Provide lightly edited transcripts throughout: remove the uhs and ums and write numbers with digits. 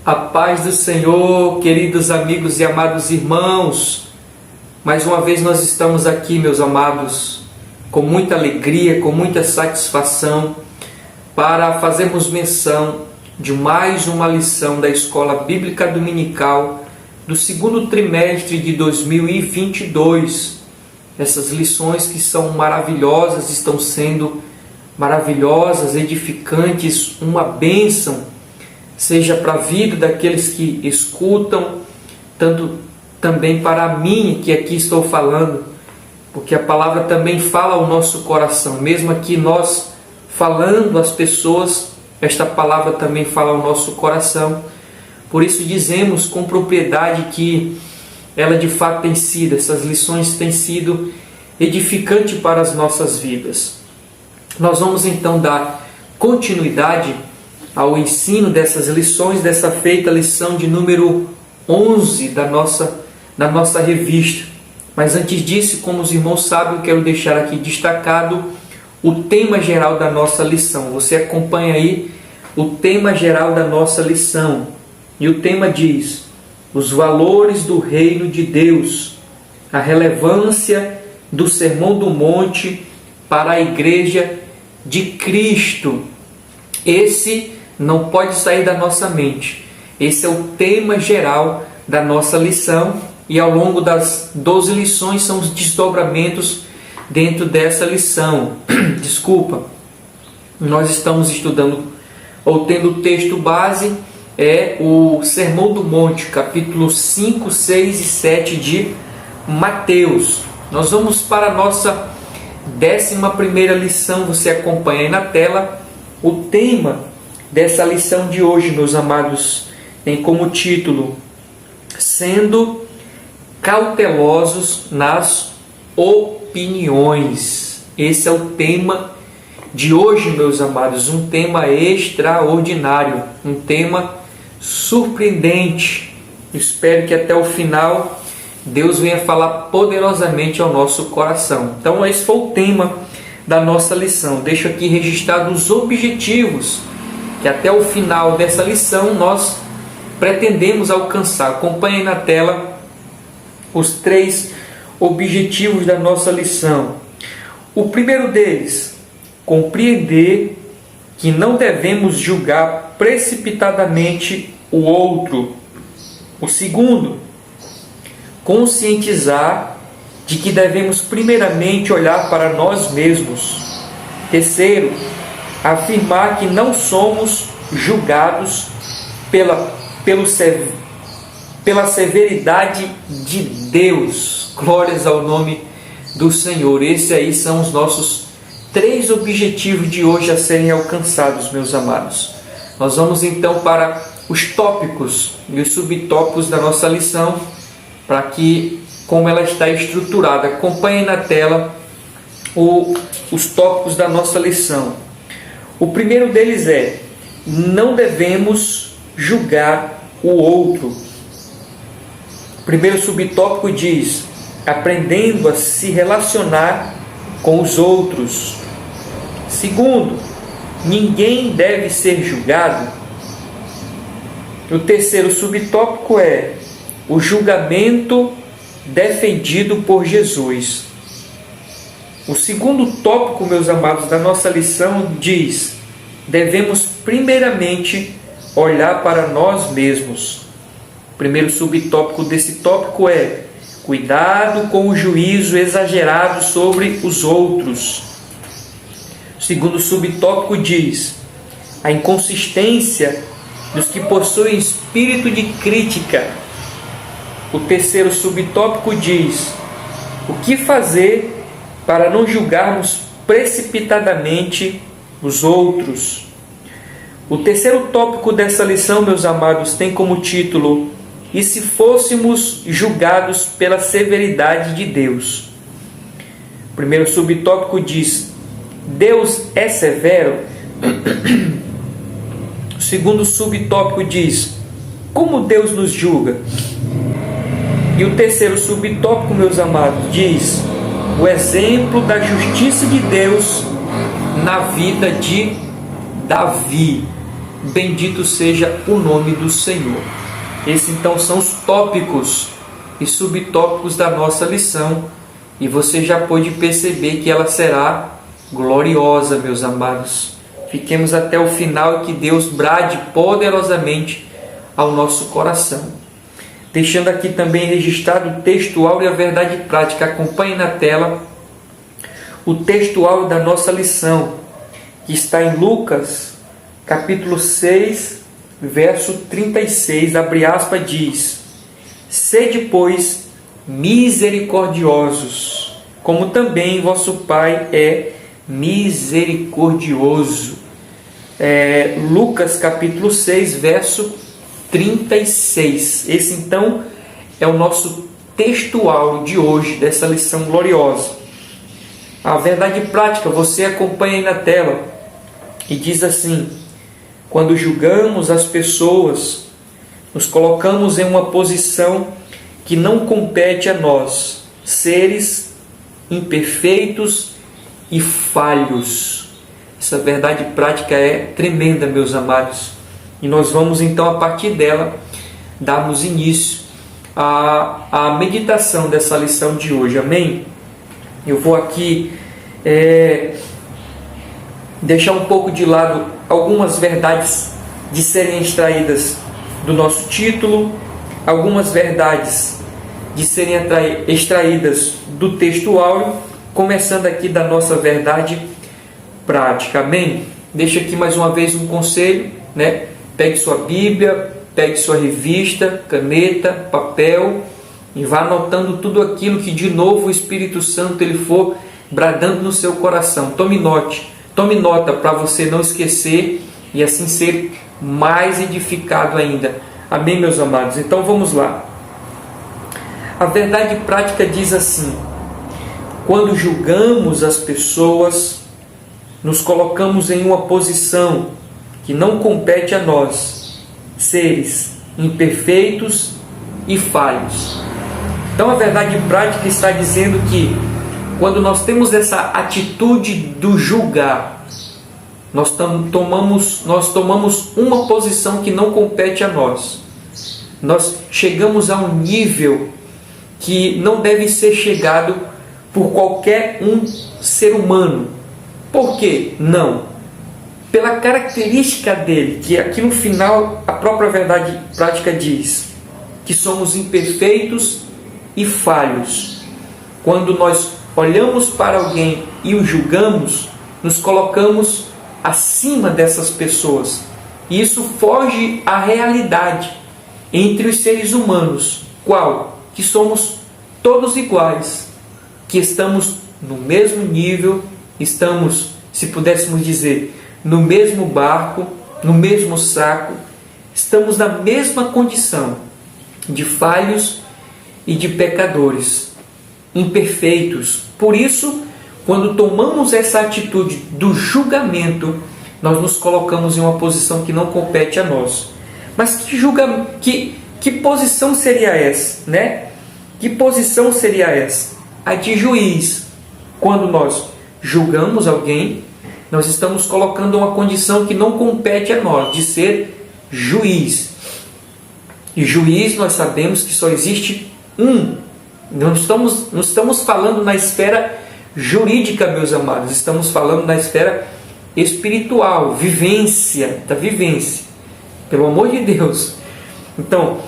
A paz do Senhor, queridos amigos e amados irmãos. Mais uma vez nós estamos aqui, meus amados, com muita alegria, com muita satisfação, para fazermos menção de mais uma lição da Escola Bíblica Dominical do segundo trimestre de 2022. Essas lições que são maravilhosas, estão sendo maravilhosas, edificantes, uma bênção, seja para a vida daqueles que escutam, tanto também para mim que aqui estou falando, porque a palavra também fala ao nosso coração, mesmo aqui nós falando às pessoas, esta palavra também fala ao nosso coração. Por isso dizemos com propriedade que ela de fato tem sido, essas lições têm sido edificantes para as nossas vidas. Nós vamos então dar continuidade ao ensino dessas lições, dessa feita lição de número 11 da nossa revista. Mas antes disso, como os irmãos sabem, eu quero deixar aqui destacado o tema geral da nossa lição. Você acompanha aí o tema geral da nossa lição. E o tema diz: os valores do reino de Deus, a relevância do Sermão do Monte para a Igreja de Cristo. Esse não pode sair da nossa mente. Esse é o tema geral da nossa lição, e ao longo das 12 lições são os desdobramentos dentro dessa lição. Nós estamos estudando, ou tendo o texto base, é o Sermão do Monte, capítulo 5, 6 e 7 de Mateus. Nós vamos para a nossa 11ª lição, você acompanha aí na tela. O tema dessa lição de hoje, meus amados, tem como título: sendo cautelosos nas opiniões. Esse é o tema de hoje, meus amados, um tema extraordinário, um tema surpreendente. Espero que até o final Deus venha falar poderosamente ao nosso coração. Então esse foi o tema da nossa lição. Deixo aqui registrado os objetivos que até o final dessa lição nós pretendemos alcançar. Acompanhe na tela os 3 objetivos da nossa lição. O primeiro deles: compreender que não devemos julgar precipitadamente o outro. O segundo: conscientizar de que devemos primeiramente olhar para nós mesmos. Terceiro: afirmar que não somos julgados pela severidade de Deus. Glórias ao nome do Senhor. Esses aí são os nossos 3 objetivos de hoje a serem alcançados, meus amados. Nós vamos então para os tópicos e os subtópicos da nossa lição, para que, como ela está estruturada, acompanhem na tela os tópicos da nossa lição. O primeiro deles é: não devemos julgar o outro. O primeiro subtópico diz: aprendendo a se relacionar com os outros. Segundo, ninguém deve ser julgado. O terceiro subtópico é o julgamento defendido por Jesus. O segundo tópico, meus amados, da nossa lição diz: devemos primeiramente olhar para nós mesmos. O primeiro subtópico desse tópico é: cuidado com o juízo exagerado sobre os outros. O segundo subtópico diz: a inconsistência dos que possuem espírito de crítica. O terceiro subtópico diz: o que fazer para não julgarmos precipitadamente os outros. O terceiro tópico dessa lição, meus amados, tem como título: e se fôssemos julgados pela severidade de Deus. O primeiro subtópico diz: Deus é severo. O segundo subtópico diz: como Deus nos julga. E o terceiro subtópico, meus amados, diz: o exemplo da justiça de Deus na vida de Davi. bendito seja o nome do Senhor. Esses então são os tópicos e subtópicos da nossa lição, e você já pôde perceber que ela será gloriosa, meus amados. Fiquemos até o final e que Deus brade poderosamente ao nosso coração. Deixando aqui também registrado o textual e a verdade prática. Acompanhe na tela o textual da nossa lição, que está em Lucas, capítulo 6, verso 36, abre aspas, diz: Sede, pois, misericordiosos, como também vosso Pai é misericordioso. Lucas, capítulo 6, verso 36. Esse, então, é o nosso textual de hoje, dessa lição gloriosa. A verdade prática, você acompanha aí na tela, e diz assim: quando julgamos as pessoas, nos colocamos em uma posição que não compete a nós, seres imperfeitos e falhos. Essa verdade prática é tremenda, meus amados. E nós vamos então, a partir dela, darmos início à meditação dessa lição de hoje. Amém? Eu vou aqui deixar um pouco de lado algumas verdades de serem extraídas do nosso título, algumas verdades de serem extraídas do texto áureo, começando aqui da nossa verdade prática. Amém? Deixa aqui mais uma vez um conselho, né? Pegue sua Bíblia, pegue sua revista, caneta, papel e vá anotando tudo aquilo que de novo o Espírito Santo ele for bradando no seu coração. Tome nota para você não esquecer e assim ser mais edificado ainda. Amém, meus amados? Então vamos lá. A verdade prática diz assim: quando julgamos as pessoas, nos colocamos em uma posição que não compete a nós, seres imperfeitos e falhos. Então a verdade prática está dizendo que quando nós temos essa atitude do julgar, nós tomamos uma posição que não compete a nós. Nós chegamos a um nível que não deve ser chegado por qualquer um ser humano. Por quê? Não. Pela característica dele, que aqui no final a própria verdade prática diz que somos imperfeitos e falhos. Quando nós olhamos para alguém e o julgamos, nos colocamos acima dessas pessoas. E isso foge à realidade entre os seres humanos. Qual? Que somos todos iguais, que estamos no mesmo nível, estamos, se pudéssemos dizer, no mesmo barco, no mesmo saco, estamos na mesma condição de falhos e de pecadores, imperfeitos. Por isso, quando tomamos essa atitude do julgamento, nós nos colocamos em uma posição que não compete a nós. Mas que posição seria essa, né? Que posição seria essa? A de juiz. Quando nós julgamos alguém, nós estamos colocando uma condição que não compete a nós, de ser juiz. E juiz, nós sabemos que só existe um. Não estamos falando na esfera jurídica, meus amados. Estamos falando na esfera espiritual, da vivência. Pelo amor de Deus. Então,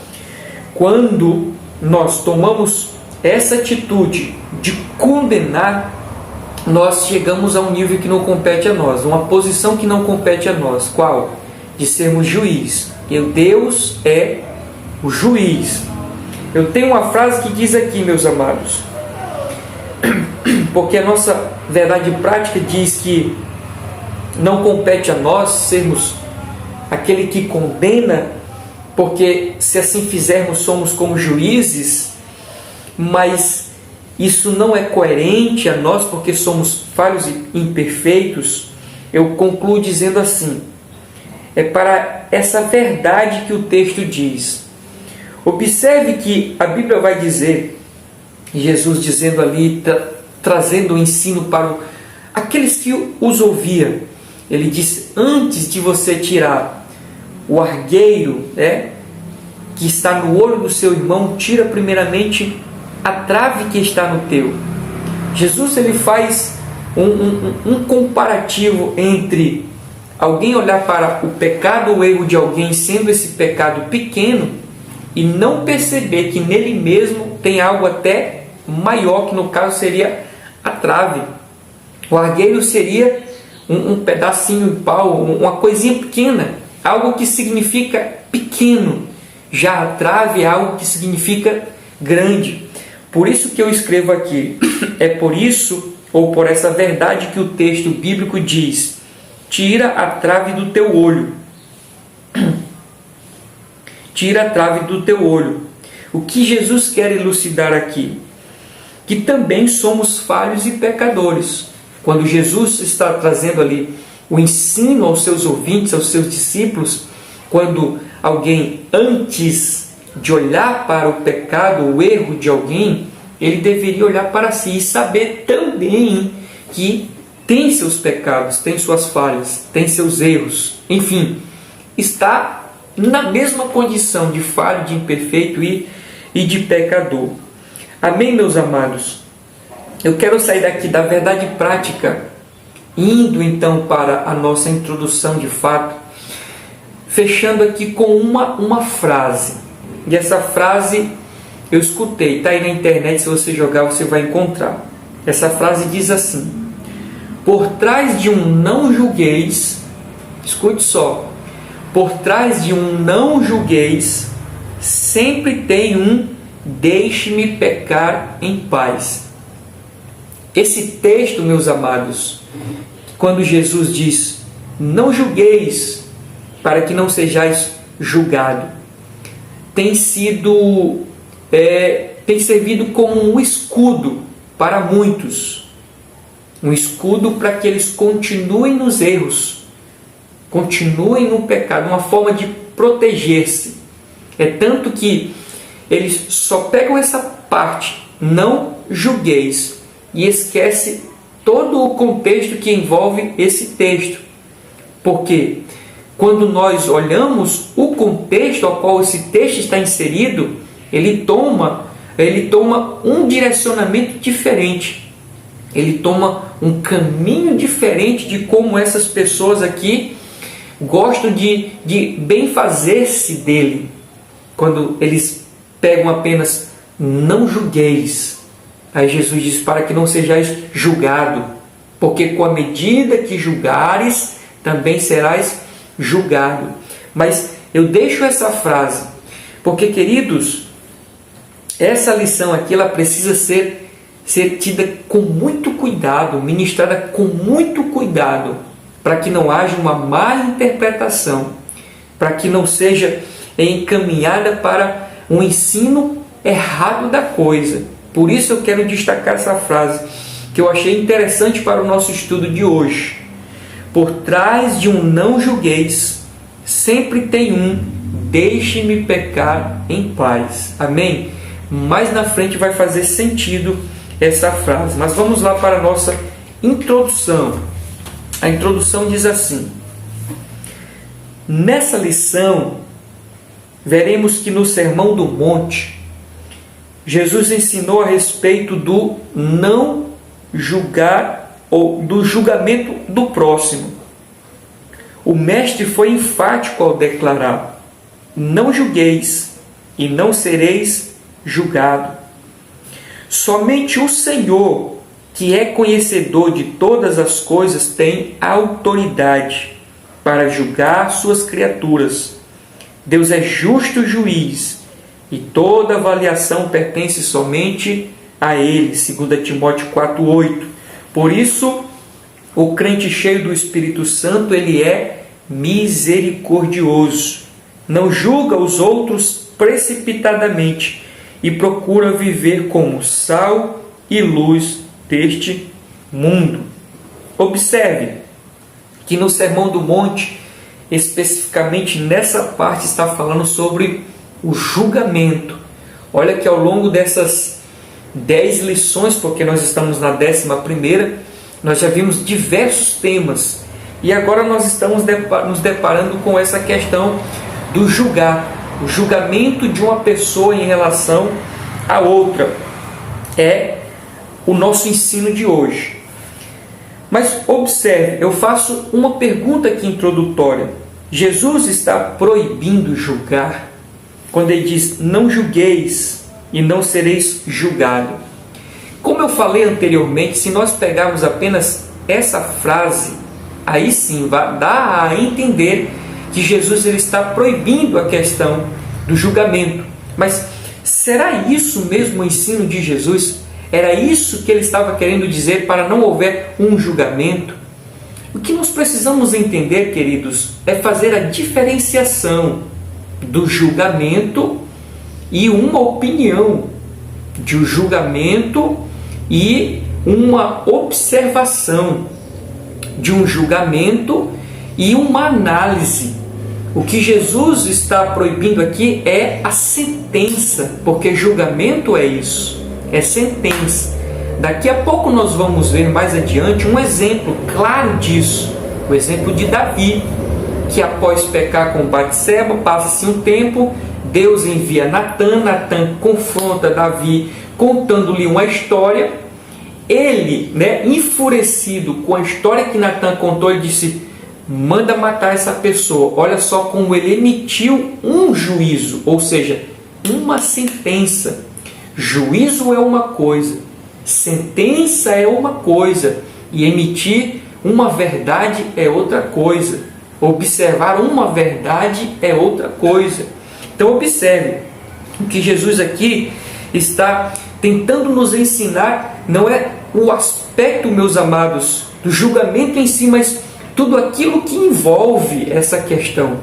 quando nós tomamos essa atitude de condenar, nós chegamos a um nível que não compete a nós, uma posição que não compete a nós. Qual? De sermos juiz. E Deus é o juiz. Eu tenho uma frase que diz aqui, meus amados, porque a nossa verdade prática diz que não compete a nós sermos aquele que condena, porque se assim fizermos somos como juízes, mas isso não é coerente a nós porque somos falhos e imperfeitos. Eu concluo dizendo assim: é para essa verdade que o texto diz. Observe que a Bíblia vai dizer, Jesus dizendo ali, trazendo o ensino para aqueles que os ouviam. Ele diz: antes de você tirar o argueiro, que está no olho do seu irmão, tira primeiramente a trave que está no teu. Jesus ele faz um comparativo entre alguém olhar para o pecado ou erro de alguém, sendo esse pecado pequeno, e não perceber que nele mesmo tem algo até maior, que no caso seria a trave. O argueiro seria um pedacinho de pau, uma coisinha pequena, algo que significa pequeno. Já a trave é algo que significa grande. Por isso que eu escrevo aqui, é por isso, ou por essa verdade que o texto bíblico diz: tira a trave do teu olho. Tira a trave do teu olho. O que Jesus quer elucidar aqui? Que também somos falhos e pecadores. Quando Jesus está trazendo ali o ensino aos seus ouvintes, aos seus discípulos, quando alguém, antes de olhar para o pecado, o erro de alguém, ele deveria olhar para si e saber também que tem seus pecados, tem suas falhas, tem seus erros, enfim, está na mesma condição de falho, de imperfeito e de pecador. Amém, meus amados? Eu quero sair daqui da verdade prática, indo então para a nossa introdução de fato, fechando aqui com uma frase. E essa frase eu escutei, está aí na internet, se você jogar você vai encontrar. Essa frase diz assim: por trás de um não julgueis, escute só, por trás de um não julgueis, sempre tem um deixe-me pecar em paz. Esse texto, meus amados, quando Jesus diz não julgueis para que não sejais julgado, tem servido como um escudo para muitos, um escudo para que eles continuem nos erros, continuem no pecado, uma forma de proteger-se. É tanto que eles só pegam essa parte, não julgueis, e esquece todo o contexto que envolve esse texto. Porque quando nós olhamos o contexto ao qual esse texto está inserido, ele toma um direcionamento diferente. Ele toma um caminho diferente de como essas pessoas aqui gostam de benfazer-se dele. Quando eles pegam apenas não julgueis. Aí Jesus diz: para que não sejais julgado, porque com a medida que julgares, também serás julgado. Mas eu deixo essa frase, porque, queridos, essa lição aqui ela precisa ser tida com muito cuidado, ministrada com muito cuidado, para que não haja uma má interpretação, para que não seja encaminhada para um ensino errado da coisa. Por isso eu quero destacar essa frase, que eu achei interessante para o nosso estudo de hoje. Por trás de um não julgueis, sempre tem um deixe-me pecar em paz. Amém? Mais na frente vai fazer sentido essa frase. Mas vamos lá para a nossa introdução. A introdução diz assim: nessa lição, veremos que no Sermão do Monte, Jesus ensinou a respeito do não julgar ou do julgamento do próximo. O mestre foi enfático ao declarar: não julgueis e não sereis julgado. Somente o Senhor, que é conhecedor de todas as coisas, tem autoridade para julgar suas criaturas. Deus é justo juiz e toda avaliação pertence somente a Ele, 2 Timóteo 4,8. Por isso, o crente cheio do Espírito Santo, ele é misericordioso, não julga os outros precipitadamente e procura viver como sal e luz deste mundo. Observe que no Sermão do Monte, especificamente nessa parte, está falando sobre o julgamento. Olha que ao longo dessas 10 lições, porque nós estamos na 11ª, nós já vimos diversos temas E agora nós estamos nos deparando com essa questão do julgar, o julgamento de uma pessoa em relação a outra. É o nosso ensino de hoje. Mas observe, eu faço uma pergunta aqui introdutória. Jesus está proibindo julgar quando ele diz: não julgueis e não sereis julgado. Como eu falei anteriormente, se nós pegarmos apenas essa frase, aí sim dá a entender que Jesus ele está proibindo a questão do julgamento. Mas será isso mesmo o ensino de Jesus? Era isso que ele estava querendo dizer para não houver um julgamento? O que nós precisamos entender, queridos, é fazer a diferenciação do julgamento e uma opinião, de um julgamento e uma observação, de um julgamento e uma análise. O que Jesus está proibindo aqui é a sentença, porque julgamento é isso, é sentença. Daqui a pouco nós vamos ver mais adiante um exemplo claro disso, o exemplo de Davi, que após pecar com Batseba, passa-se um tempo, Deus envia Natã, Natã confronta Davi, contando-lhe uma história. Ele, enfurecido com a história que Natã contou, ele disse: manda matar essa pessoa. Olha só como ele emitiu um juízo, ou seja, uma sentença. Juízo é uma coisa, sentença é uma coisa, e emitir uma verdade é outra coisa. Observar uma verdade é outra coisa. Então observe, o que Jesus aqui está tentando nos ensinar não é o aspecto, meus amados, do julgamento em si, mas tudo aquilo que envolve essa questão,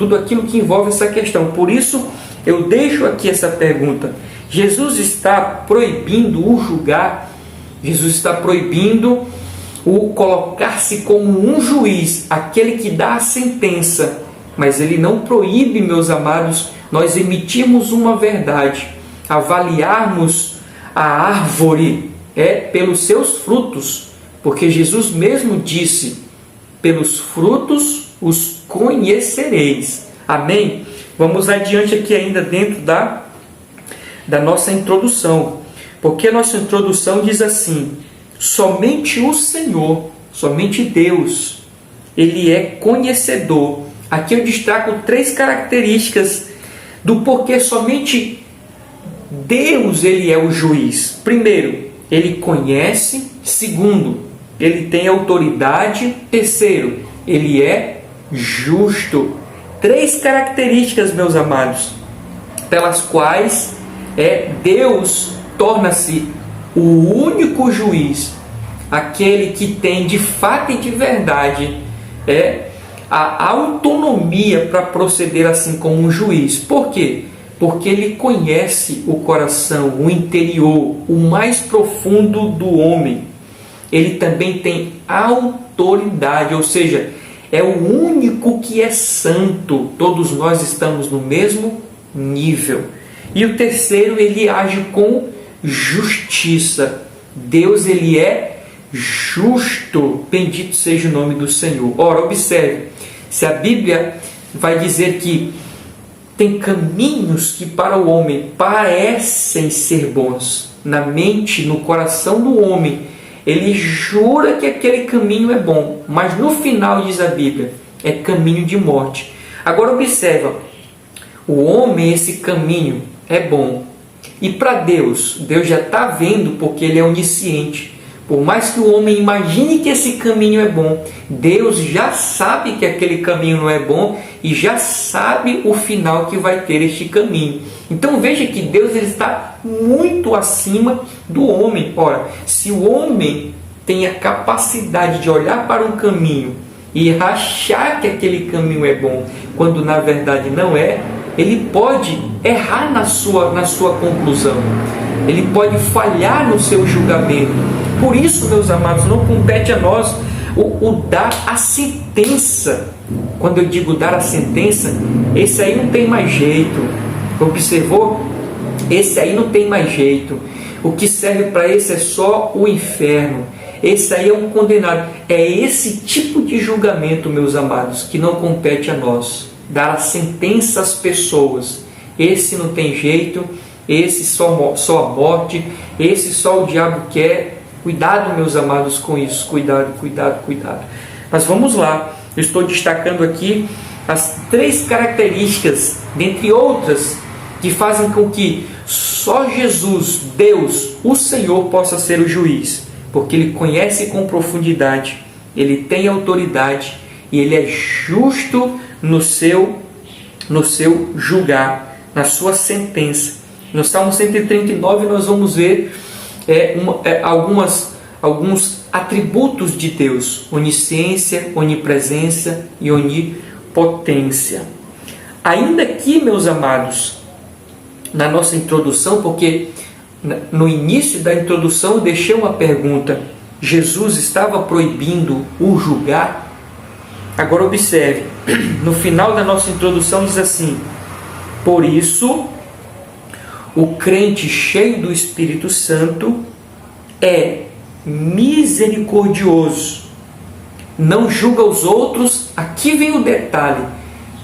Por isso eu deixo aqui essa pergunta. Jesus está proibindo o julgar, Jesus está proibindo o colocar-se como um juiz, aquele que dá a sentença, mas ele não proíbe, meus amados, nós emitirmos uma verdade, avaliarmos a árvore pelos seus frutos, porque Jesus mesmo disse: pelos frutos os conhecereis. Amém? Vamos adiante aqui ainda dentro da nossa introdução, porque a nossa introdução diz assim: somente o Senhor, somente Deus, Ele é conhecedor. Aqui eu destaco 3 características do porquê somente Deus Ele é o juiz. Primeiro, Ele conhece. Segundo, Ele tem autoridade. Terceiro, Ele é justo. 3 características, meus amados, pelas quais Deus torna-se o único juiz, aquele que tem de fato e de verdade a autonomia para proceder assim como um juiz. Por quê? Porque ele conhece o coração, o interior, o mais profundo do homem. Ele também tem autoridade, ou seja, é o único que é santo. Todos nós estamos no mesmo nível. E o terceiro, ele age com justiça. Deus, ele é justo. Bendito seja o nome do Senhor. Ora, observe, se a Bíblia vai dizer que tem caminhos que para o homem parecem ser bons, na mente, no coração do homem, ele jura que aquele caminho é bom, mas no final, diz a Bíblia, é caminho de morte. Agora observa, o homem, esse caminho é bom, e para Deus, Deus já está vendo, porque Ele é onisciente. Por mais que o homem imagine que esse caminho é bom, Deus já sabe que aquele caminho não é bom e já sabe o final que vai ter este caminho. Então veja que Deus ele está muito acima do homem. Ora, se o homem tem a capacidade de olhar para um caminho e achar que aquele caminho é bom, quando na verdade não é, ele pode errar na sua conclusão. Ele pode falhar no seu julgamento. Por isso, meus amados, não compete a nós o dar a sentença. Quando eu digo dar a sentença, esse aí não tem mais jeito. Observou? Esse aí não tem mais jeito. O que serve para esse é só o inferno. esse aí é um condenado. É esse tipo de julgamento, meus amados, que não compete a nós. Dar a sentença às pessoas. Esse não tem jeito, esse só a morte, esse só o diabo quer. Cuidado, meus amados, com isso. Cuidado, cuidado, cuidado. Mas vamos lá. Eu estou destacando aqui as 3 características, dentre outras, que fazem com que só Jesus, Deus, o Senhor, possa ser o juiz. Porque Ele conhece com profundidade, Ele tem autoridade e Ele é justo no seu julgar, na sua sentença. No Salmo 139 nós vamos ver alguns atributos de Deus: onisciência, onipresença e onipotência. Ainda aqui, meus amados, na nossa introdução, porque no início da introdução eu deixei uma pergunta: Jesus estava proibindo o julgar? Agora observe, no final da nossa introdução diz assim: por isso, o crente cheio do Espírito Santo é misericordioso, não julga os outros, aqui vem o detalhe,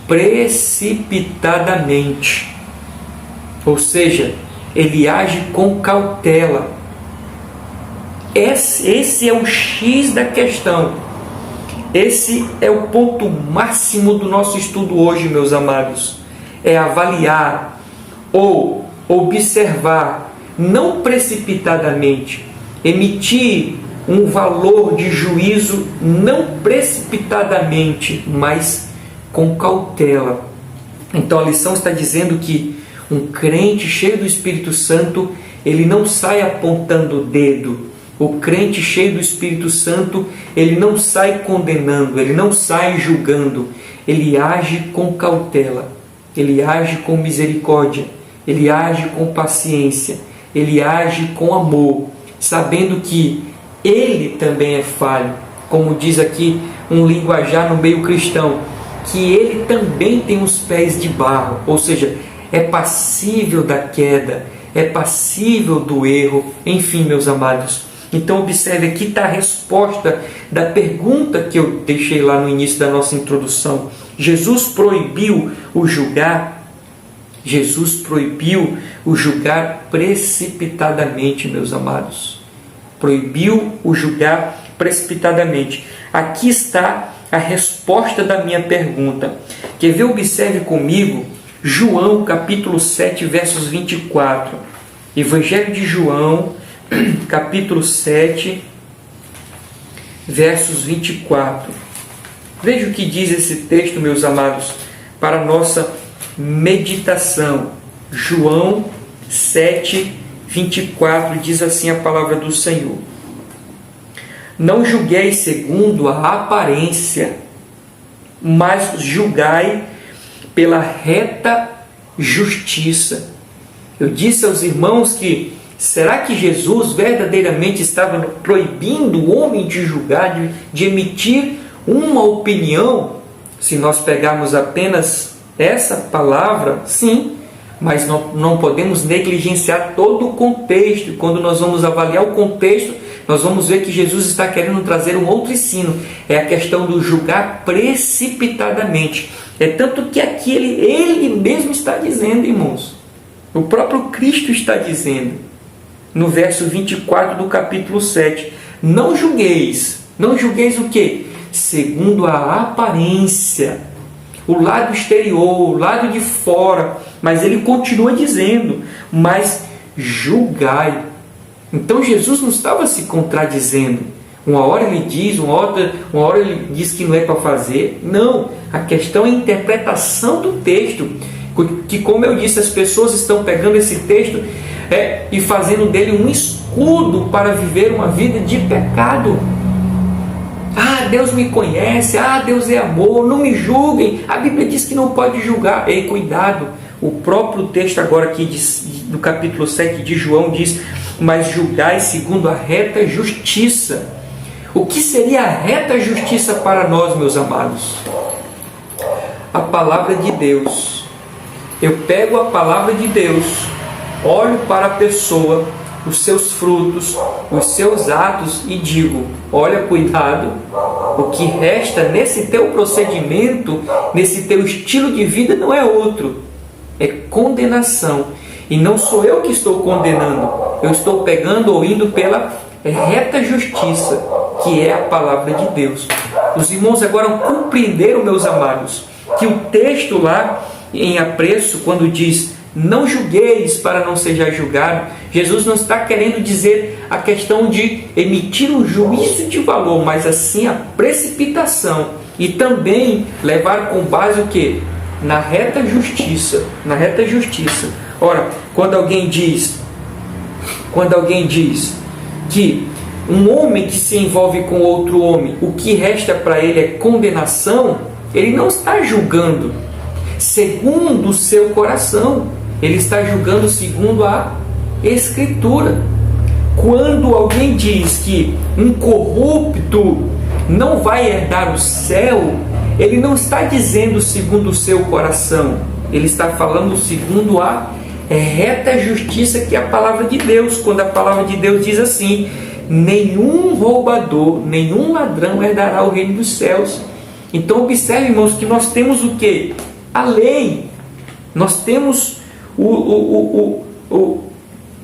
precipitadamente. Ou seja, ele age com cautela. Esse é o X da questão. Esse é o ponto máximo do nosso estudo hoje, meus amados. É avaliar ou observar, não precipitadamente, emitir um valor de juízo, não precipitadamente, mas com cautela. Então a lição está dizendo que um crente cheio do Espírito Santo, ele não sai apontando o dedo. O crente cheio do Espírito Santo, ele não sai condenando, ele não sai julgando. Ele age com cautela, ele age com misericórdia, ele age com paciência, ele age com amor, sabendo que ele também é falho. Como diz aqui um linguajar no meio cristão, que ele também tem os pés de barro, ou seja, é passível da queda, é passível do erro, enfim, meus amados. Então observe, aqui está a resposta da pergunta que eu deixei lá no início da nossa introdução. Jesus proibiu o julgar? Jesus proibiu o julgar precipitadamente, meus amados. Proibiu o julgar precipitadamente. Aqui está a resposta da minha pergunta. Quer ver? Observe comigo João capítulo 7, versos 24. Evangelho de João, capítulo 7, versos 24. Veja o que diz esse texto, meus amados, para a nossa meditação. João 7, 24, diz assim a palavra do Senhor: não julgueis segundo a aparência, mas julgai pela reta justiça. Eu disse aos irmãos que, será que Jesus verdadeiramente estava proibindo o homem de julgar, de emitir uma opinião? Se nós pegarmos apenas essa palavra, sim, mas não podemos negligenciar todo o contexto. Quando nós vamos avaliar o contexto, nós vamos ver que Jesus está querendo trazer um outro ensino. É a questão do julgar precipitadamente. É tanto que aqui ele mesmo está dizendo, irmãos. O próprio Cristo está dizendo, no verso 24 do capítulo 7, não julgueis. Não julgueis o quê? Segundo a aparência, o lado exterior, o lado de fora. Mas ele continua dizendo, mas julgai. Então Jesus não estava se contradizendo. Uma hora ele diz, uma hora ele diz que não é para fazer. Não, a questão é a interpretação do texto. Que, como eu disse, as pessoas estão pegando esse texto e fazendo dele um escudo para viver uma vida de pecado. Ah, Deus me conhece, Deus é amor, não me julguem. A Bíblia diz que não pode julgar. Ei, cuidado, o próprio texto agora aqui do capítulo 7 de João diz, mas julgai segundo a reta justiça. O que seria a reta justiça para nós, meus amados? A palavra de Deus. Eu pego a palavra de Deus, olho para a pessoa, os seus frutos, os seus atos e digo: olha, cuidado, o que resta nesse teu procedimento, nesse teu estilo de vida não é outro, é condenação. E não sou eu que estou condenando, eu estou pegando ou indo pela reta justiça, que é a palavra de Deus. Os irmãos agora compreenderam, meus amados, que o texto lá em apreço, quando diz não julgueis para não seja julgado, Jesus não está querendo dizer a questão de emitir um juízo de valor, mas assim a precipitação, e também levar com base o quê? Na reta justiça, na reta justiça. Ora, quando alguém diz que um homem que se envolve com outro homem, o que resta para ele é condenação, ele não está julgando segundo o seu coração, ele está julgando segundo a Escritura. Quando alguém diz que um corrupto não vai herdar o céu, ele não está dizendo segundo o seu coração, ele está falando segundo a reta justiça, que é a palavra de Deus. Quando a palavra de Deus diz assim: nenhum roubador, nenhum ladrão herdará o reino dos céus. Então observe, irmãos, que nós temos o quê? A lei. Nós temos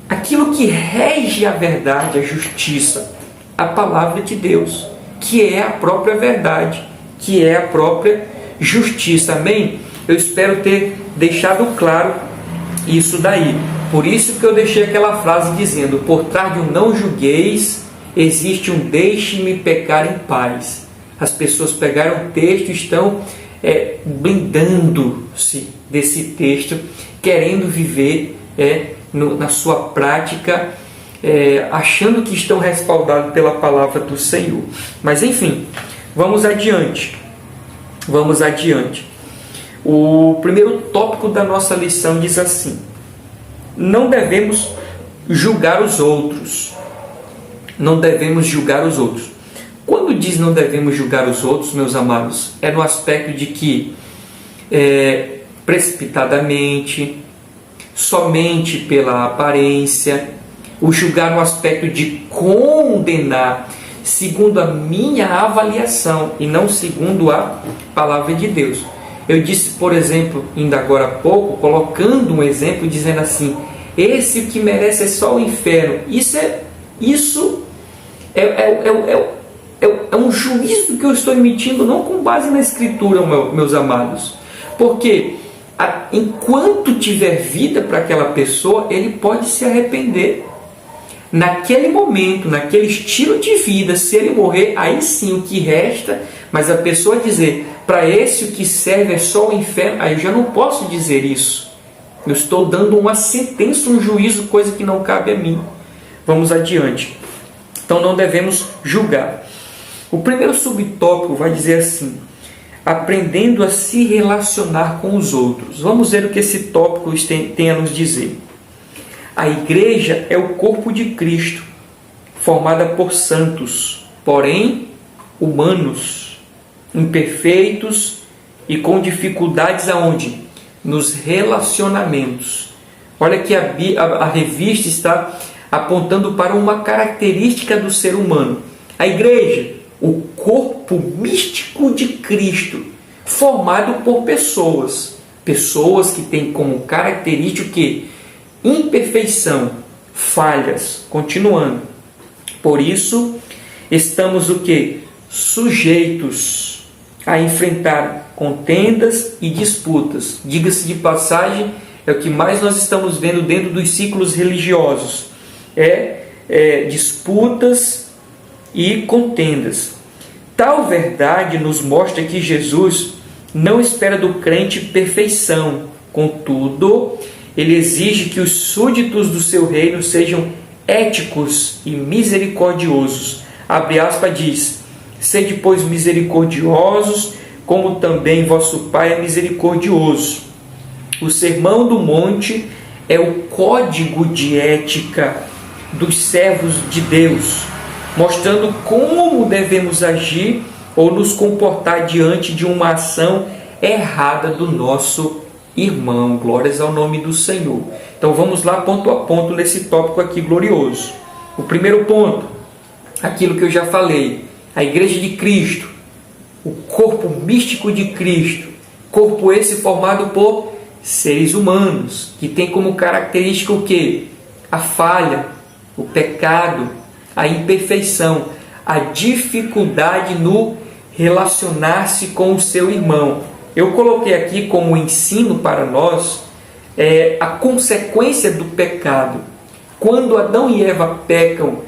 aquilo que rege a verdade, a justiça, a palavra de Deus, que é a própria verdade, que é a própria justiça. Amém? Eu espero ter deixado claro isso daí. Por isso que eu deixei aquela frase dizendo: por trás de um não julgueis, existe um deixe-me pecar em paz. As pessoas pegaram o texto e estão blindando-se desse texto, querendo viver na sua prática, achando que estão respaldados pela palavra do Senhor. Mas enfim, vamos adiante. Vamos adiante. O primeiro tópico da nossa lição diz assim: não devemos julgar os outros. Não devemos julgar os outros. Quando diz não devemos julgar os outros, meus amados, é no aspecto de que precipitadamente, somente pela aparência, o julgar no aspecto de condenar segundo a minha avaliação e não segundo a palavra de Deus. Eu disse, por exemplo, ainda agora há pouco, colocando um exemplo, dizendo assim: esse que merece é só o inferno. Isso é um juízo que eu estou emitindo, não com base na Escritura, meus amados. Porque enquanto tiver vida para aquela pessoa, ele pode se arrepender. Naquele momento, naquele estilo de vida, se ele morrer, aí sim o que resta. Mas a pessoa dizer: para esse o que serve é só o inferno, aí eu já não posso dizer isso. Eu estou dando uma sentença, um juízo, coisa que não cabe a mim. Vamos adiante. Então não devemos julgar. O primeiro subtópico vai dizer assim: aprendendo a se relacionar com os outros. Vamos ver o que esse tópico tem a nos dizer. A igreja é o corpo de Cristo, formada por santos, porém humanos, imperfeitos e com dificuldades aonde? Nos relacionamentos. Olha que a revista está apontando para uma característica do ser humano. A igreja, o corpo místico de Cristo, formado por pessoas que têm como característica o quê? Imperfeição, falhas. Continuando. Por isso, estamos o quê? Sujeitos a enfrentar contendas e disputas. Diga-se de passagem, é o que mais nós estamos vendo dentro dos ciclos religiosos. Disputas e contendas. Tal verdade nos mostra que Jesus não espera do crente perfeição. Contudo, ele exige que os súditos do seu reino sejam éticos e misericordiosos. Abre aspas, diz: sede, pois, misericordiosos, como também vosso Pai é misericordioso. O Sermão do Monte é o código de ética dos servos de Deus, mostrando como devemos agir ou nos comportar diante de uma ação errada do nosso irmão. Glórias ao nome do Senhor. Então vamos lá ponto a ponto nesse tópico aqui glorioso. O primeiro ponto, aquilo que eu já falei, a Igreja de Cristo, o corpo místico de Cristo, corpo esse formado por seres humanos, que tem como característica o quê? A falha, o pecado, a imperfeição, a dificuldade no relacionar-se com o seu irmão. Eu coloquei aqui como ensino para nós a consequência do pecado. Quando Adão e Eva pecam,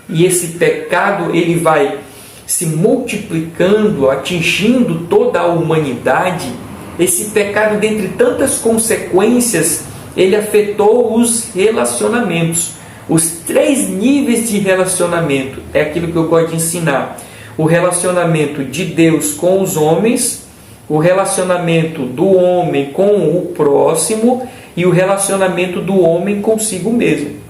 e esse pecado ele vai se multiplicando, atingindo toda a humanidade, esse pecado, dentre tantas consequências, ele afetou os relacionamentos. Os 3 níveis de relacionamento é aquilo que eu gosto de ensinar. O relacionamento de Deus com os homens, o relacionamento do homem com o próximo e o relacionamento do homem consigo mesmo.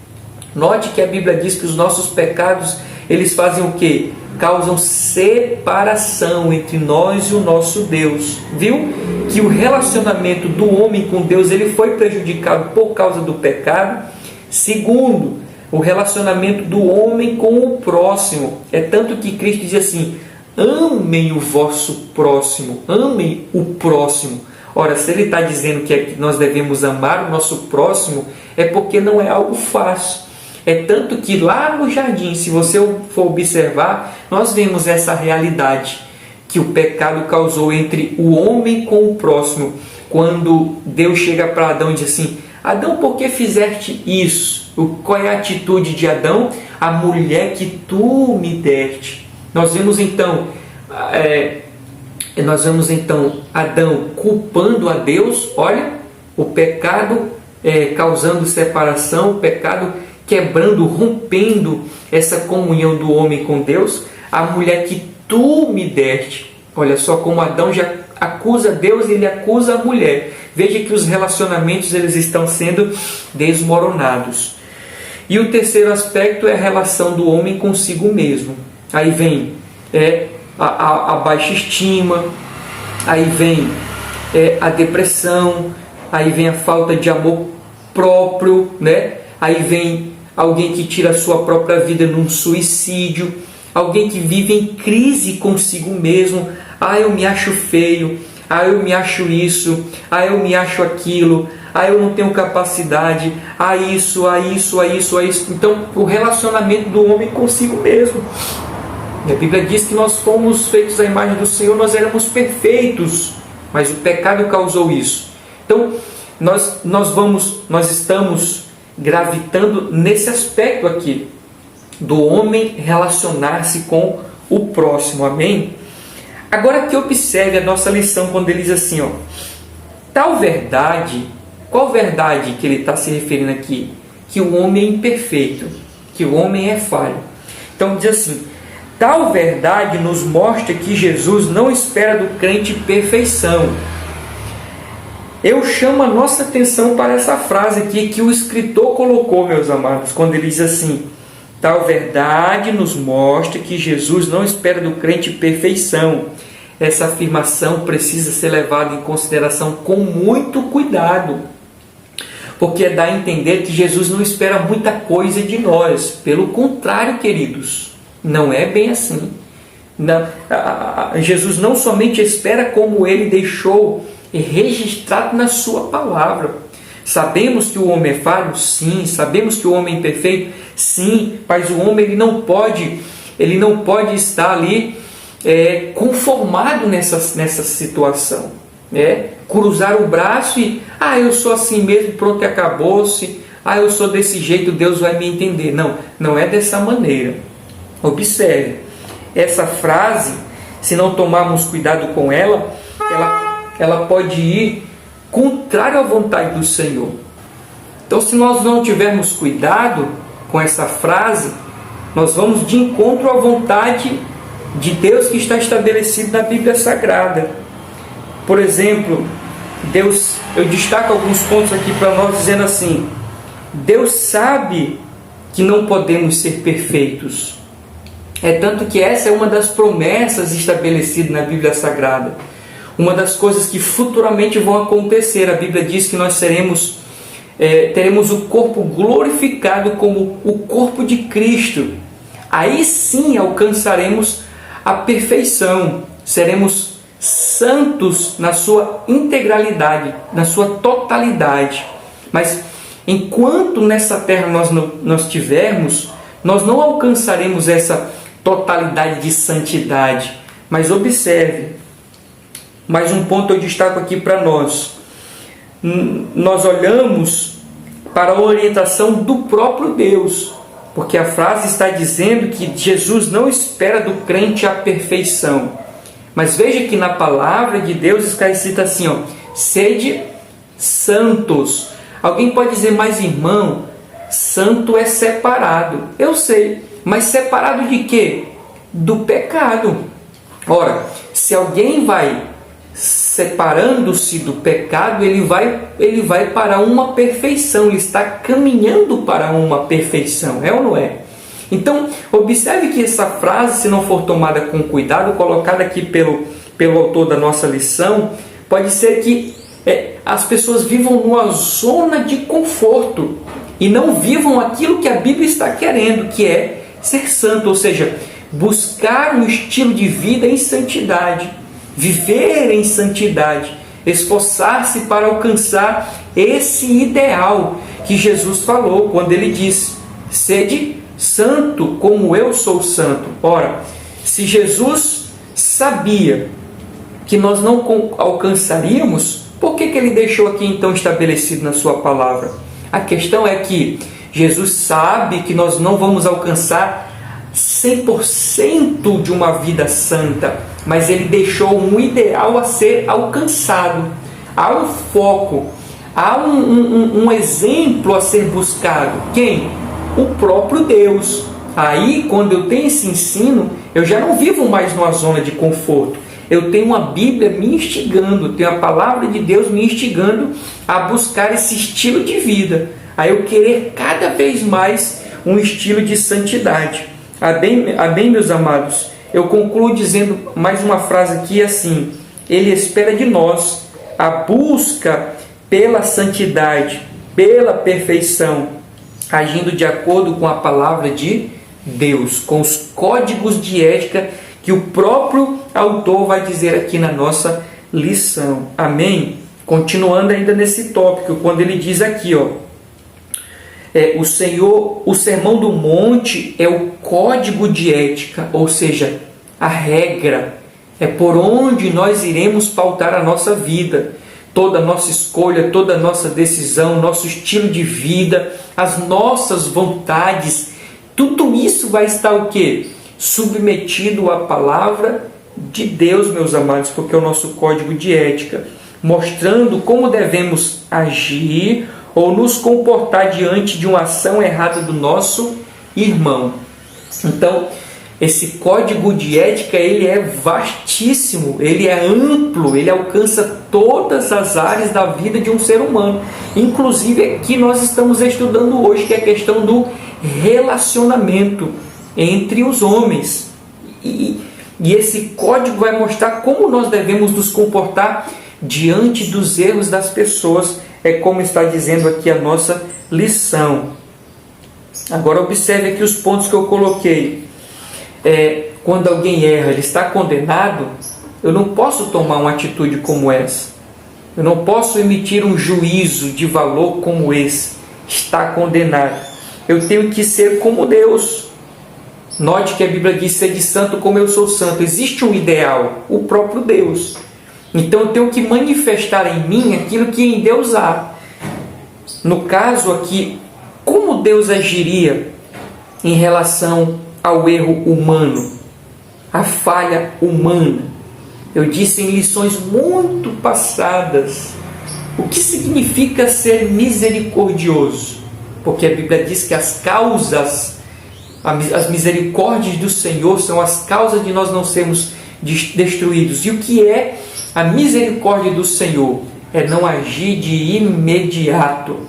Note que a Bíblia diz que os nossos pecados, eles fazem o quê? Causam separação entre nós e o nosso Deus. Viu? Que o relacionamento do homem com Deus, ele foi prejudicado por causa do pecado. Segundo, o relacionamento do homem com o próximo. É tanto que Cristo diz assim: amem o vosso próximo, amem o próximo. Ora, se ele está dizendo que nós devemos amar o nosso próximo, é porque não é algo fácil. É tanto que lá no jardim, se você for observar, nós vemos essa realidade que o pecado causou entre o homem com o próximo. Quando Deus chega para Adão e diz assim: Adão, por que fizeste isso? Qual é a atitude de Adão? A mulher que tu me deste. Nós vemos então Adão culpando a Deus. Olha, o pecado causando separação, o pecado quebrando, rompendo essa comunhão do homem com Deus. A mulher que tu me deste. Olha só como Adão já acusa Deus e ele acusa a mulher. Veja que os relacionamentos eles estão sendo desmoronados. E o terceiro aspecto é a relação do homem consigo mesmo. Aí vem a baixa estima, aí vem a depressão, aí vem a falta de amor próprio, né? Aí vem alguém que tira a sua própria vida num suicídio, alguém que vive em crise consigo mesmo. Eu me acho feio, eu me acho isso, eu me acho aquilo, eu não tenho capacidade, isso. Então, o relacionamento do homem consigo mesmo. E a Bíblia diz que nós fomos feitos à imagem do Senhor, nós éramos perfeitos, mas o pecado causou isso. Então, nós estamos gravitando nesse aspecto aqui, do homem relacionar-se com o próximo, amém? Agora que observe a nossa lição quando ele diz assim, tal verdade, qual verdade que ele está se referindo aqui? Que o homem é imperfeito, que o homem é falho. Então diz assim, tal verdade nos mostra que Jesus não espera do crente perfeição. Eu chamo a nossa atenção para essa frase aqui que o escritor colocou, meus amados, quando ele diz assim, tal verdade nos mostra que Jesus não espera do crente perfeição. Essa afirmação precisa ser levada em consideração com muito cuidado, porque dá a entender que Jesus não espera muita coisa de nós. Pelo contrário, queridos, não é bem assim. Jesus não somente espera, como ele deixou registrado na sua palavra. Sabemos que o homem é falho? Sim. Sabemos que o homem é imperfeito? Sim. Mas o homem ele não pode estar ali conformado nessa situação. Cruzar o braço e eu sou assim mesmo, pronto, e acabou-se. Eu sou desse jeito, Deus vai me entender. Não é dessa maneira. Observe, essa frase, se não tomarmos cuidado com ela pode ir contrário à vontade do Senhor. Então, se nós não tivermos cuidado com essa frase, nós vamos de encontro à vontade de Deus que está estabelecido na Bíblia Sagrada. Por exemplo, eu destaco alguns pontos aqui para nós, dizendo assim, Deus sabe que não podemos ser perfeitos. É tanto que essa é uma das promessas estabelecidas na Bíblia Sagrada. uma das coisas que futuramente vão acontecer. A Bíblia diz que nós teremos o corpo glorificado como o corpo de Cristo. Aí sim alcançaremos a perfeição, seremos santos na sua integralidade, na sua totalidade. Mas enquanto nessa terra nós tivermos, nós não alcançaremos essa totalidade de santidade. Mas observe, mais um ponto eu destaco aqui para nós. Nós olhamos para a orientação do próprio Deus, porque a frase está dizendo que Jesus não espera do crente a perfeição. Mas veja que na palavra de Deus está escrito assim, sede santos. Alguém pode dizer, mas irmão, santo é separado. Eu sei, mas separado de quê? Do pecado. Ora, se alguém vai separando-se do pecado, ele vai para uma perfeição, ele está caminhando para uma perfeição, é ou não é? Então, observe que essa frase, se não for tomada com cuidado, colocada aqui pelo autor da nossa lição, pode ser que as pessoas vivam numa zona de conforto e não vivam aquilo que a Bíblia está querendo, que é ser santo, ou seja, buscar um estilo de vida em santidade, viver em santidade, esforçar-se para alcançar esse ideal que Jesus falou quando ele disse, sede santo como eu sou santo. Ora, se Jesus sabia que nós não alcançaríamos, por que ele deixou aqui então estabelecido na sua palavra? A questão é que Jesus sabe que nós não vamos alcançar 100% de uma vida santa, mas ele deixou um ideal a ser alcançado. Há um foco, há um exemplo a ser buscado. Quem? O próprio Deus. Aí, quando eu tenho esse ensino, eu já não vivo mais numa zona de conforto. Eu tenho uma Bíblia me instigando, tenho a palavra de Deus me instigando a buscar esse estilo de vida, a eu querer cada vez mais um estilo de santidade. Bem, meus amados, eu concluo dizendo mais uma frase aqui assim, ele espera de nós a busca pela santidade, pela perfeição, agindo de acordo com a palavra de Deus, com os códigos de ética que o próprio autor vai dizer aqui na nossa lição. Amém? Continuando ainda nesse tópico, quando ele diz aqui, o Sermão do Monte é o código de ética, ou seja, a regra, é por onde nós iremos pautar a nossa vida, toda a nossa escolha, toda a nossa decisão, nosso estilo de vida, as nossas vontades, tudo isso vai estar o quê? Submetido à palavra de Deus, meus amados, porque é o nosso código de ética, mostrando como devemos agir ou nos comportar diante de uma ação errada do nosso irmão. Então, esse código de ética, ele é vastíssimo, ele é amplo, ele alcança todas as áreas da vida de um ser humano. Inclusive, aqui nós estamos estudando hoje, que é a questão do relacionamento entre os homens. E esse código vai mostrar como nós devemos nos comportar diante dos erros das pessoas, é como está dizendo aqui a nossa lição. Agora observe aqui os pontos que eu coloquei. Quando alguém erra, ele está condenado, eu não posso tomar uma atitude como essa. Eu não posso emitir um juízo de valor como esse. Está condenado. Eu tenho que ser como Deus. Note que a Bíblia diz, sede santo como eu sou santo. Existe um ideal, o próprio Deus. Então eu tenho que manifestar em mim aquilo que em Deus há. No caso aqui, como Deus agiria em relação ao erro humano, à falha humana? Eu disse em lições muito passadas o que significa ser misericordioso, porque a Bíblia diz que as misericórdias do Senhor são as causas de nós não sermos destruídos. E o que é a misericórdia do Senhor? É não agir de imediato.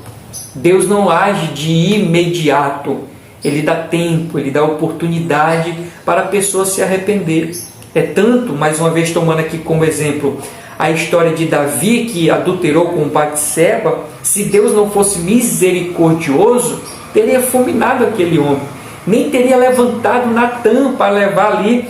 Deus não age de imediato. Ele dá tempo, ele dá oportunidade para a pessoa se arrepender. É tanto, mais uma vez tomando aqui como exemplo, a história de Davi, que adulterou com Batseba, se Deus não fosse misericordioso, teria fulminado aquele homem. Nem teria levantado Natã para levar ali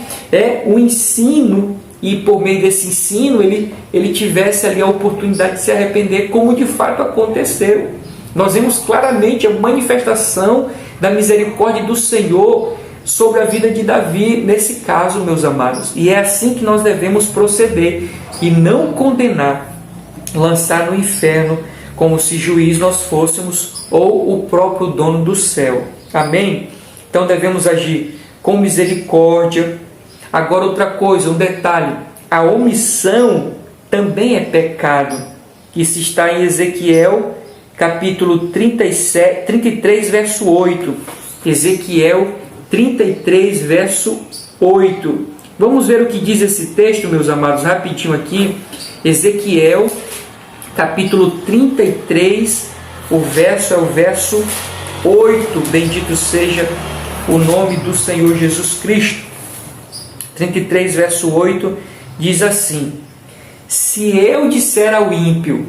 o ensino, e por meio desse ensino ele tivesse ali a oportunidade de se arrepender, como de fato aconteceu. Nós vemos claramente a manifestação da misericórdia do Senhor sobre a vida de Davi nesse caso, meus amados. E é assim que nós devemos proceder, e não condenar, lançar no inferno, como se juiz nós fôssemos, ou o próprio dono do céu. Amém? Então devemos agir com misericórdia. Agora outra coisa, um detalhe: a omissão também é pecado. Isso está em Ezequiel capítulo 33, verso 8. Ezequiel 33, verso 8. Vamos ver o que diz esse texto, meus amados, rapidinho aqui. Ezequiel capítulo 33, o verso é o verso 8. Bendito seja o nome do Senhor Jesus Cristo. 33, verso 8, diz assim: se eu disser ao ímpio,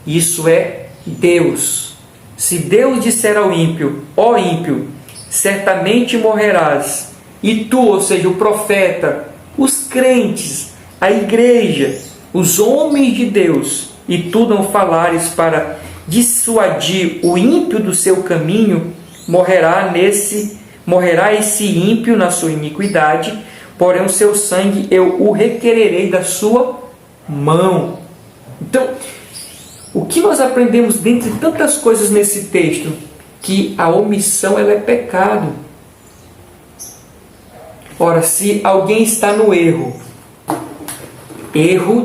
isso é Deus, se Deus disser ao ímpio, ó ímpio, certamente morrerás, e tu, ou seja, o profeta, os crentes, a igreja, os homens de Deus, e tu não falares para dissuadir o ímpio do seu caminho, morrerá esse ímpio na sua iniquidade, porém o seu sangue eu o requererei da sua mão. Então, o que nós aprendemos dentre tantas coisas nesse texto? Que a omissão ela é pecado. Ora, se alguém está no erro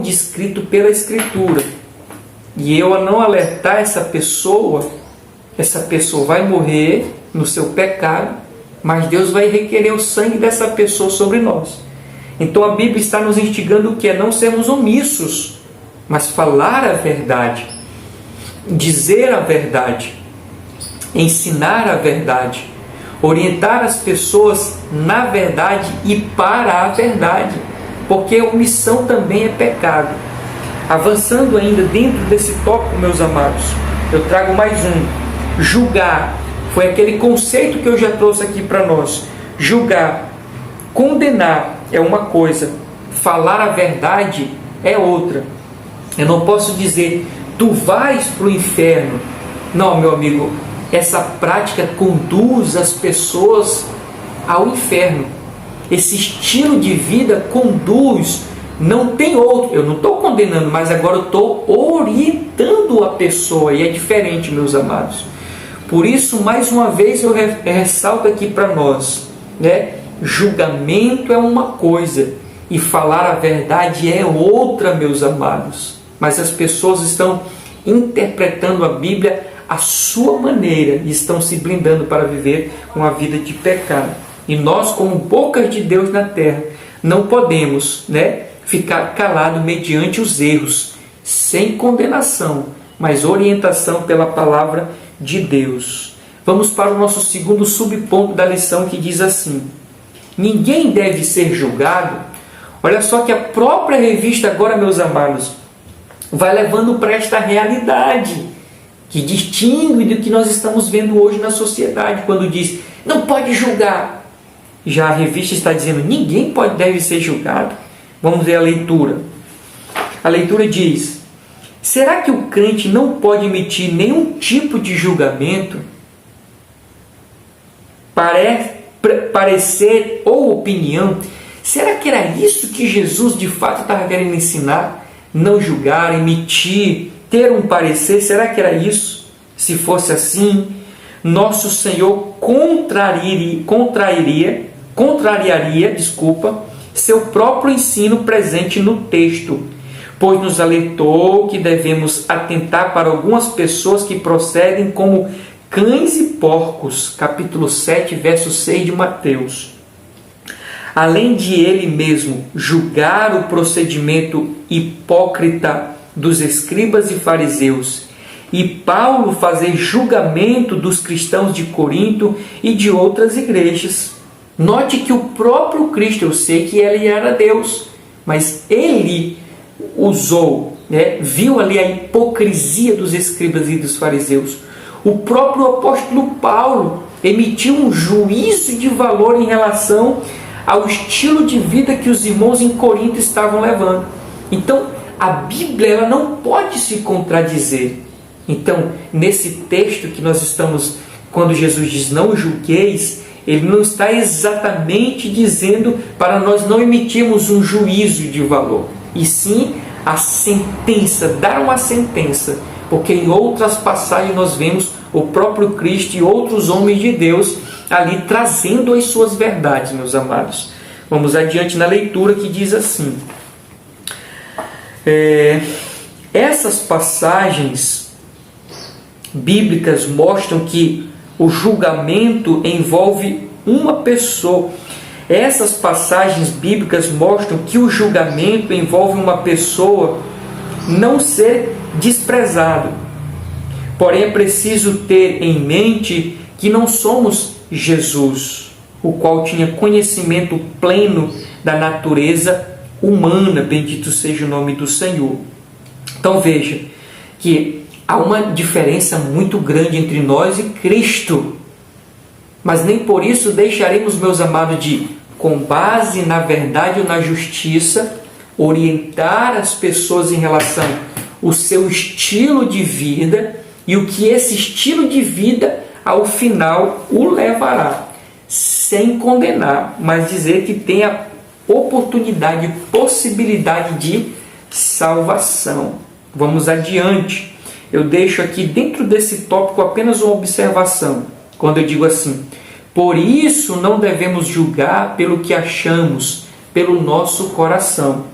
descrito pela Escritura, e eu a não alertar essa pessoa vai morrer no seu pecado, mas Deus vai requerer o sangue dessa pessoa sobre nós. Então a Bíblia está nos instigando o que é não sermos omissos, mas falar a verdade, dizer a verdade, ensinar a verdade, orientar as pessoas na verdade e para a verdade, porque a omissão também é pecado. Avançando ainda dentro desse tópico, meus amados, eu trago mais um: julgar. Foi aquele conceito que eu já trouxe aqui para nós. Julgar, condenar é uma coisa, falar a verdade é outra. Eu não posso dizer, tu vais para o inferno. Não, meu amigo, essa prática conduz as pessoas ao inferno. Esse estilo de vida conduz, não tem outro. Eu não estou condenando, mas agora eu estou orientando a pessoa, e é diferente, meus amados. Por isso, mais uma vez, eu ressalto aqui para nós, julgamento é uma coisa e falar a verdade é outra, meus amados. Mas as pessoas estão interpretando a Bíblia à sua maneira e estão se blindando para viver uma vida de pecado. E nós, como bocas de Deus na terra, não podemos ficar calados mediante os erros, sem condenação, mas orientação pela palavra de Deus. Vamos para o nosso segundo subponto da lição, que diz assim: ninguém deve ser julgado. Olha só que a própria revista agora, meus amados, vai levando para esta realidade que distingue do que nós estamos vendo hoje na sociedade, quando diz, não pode julgar. Já a revista está dizendo, ninguém deve ser julgado. Vamos ver a leitura. A leitura diz: será que o crente não pode emitir nenhum tipo de julgamento, parecer ou opinião? Será que era isso que Jesus de fato estava querendo ensinar? Não julgar, emitir, ter um parecer? Será que era isso? Se fosse assim, nosso Senhor contrariaria seu próprio ensino presente no texto, pois nos alertou que devemos atentar para algumas pessoas que procedem como cães e porcos, capítulo 7, verso 6 de Mateus. Além de ele mesmo julgar o procedimento hipócrita dos escribas e fariseus, e Paulo fazer julgamento dos cristãos de Corinto e de outras igrejas. Note que o próprio Cristo, eu sei que ele era Deus, mas ele, usou, viu ali a hipocrisia dos escribas e dos fariseus. O próprio apóstolo Paulo emitiu um juízo de valor em relação ao estilo de vida que os irmãos em Corinto estavam levando. Então, a Bíblia ela não pode se contradizer. Então, nesse texto que nós estamos, quando Jesus diz não julgueis, ele não está exatamente dizendo para nós não emitirmos um juízo de valor, e sim a sentença, dar uma sentença, porque em outras passagens nós vemos o próprio Cristo e outros homens de Deus ali trazendo as suas verdades, meus amados. Vamos adiante na leitura que diz assim: essas passagens bíblicas mostram que o julgamento envolve uma pessoa. Essas passagens bíblicas mostram que o julgamento envolve uma pessoa não ser desprezado. Porém, é preciso ter em mente que não somos Jesus, o qual tinha conhecimento pleno da natureza humana, bendito seja o nome do Senhor. Então veja que há uma diferença muito grande entre nós e Cristo, mas nem por isso deixaremos, meus amados, de, com base na verdade ou na justiça, orientar as pessoas em relação ao seu estilo de vida e o que esse estilo de vida ao final o levará, sem condenar, mas dizer que tem a oportunidade, possibilidade de salvação. Vamos adiante. Eu deixo aqui dentro desse tópico apenas uma observação, quando eu digo assim: por isso não devemos julgar pelo que achamos, pelo nosso coração.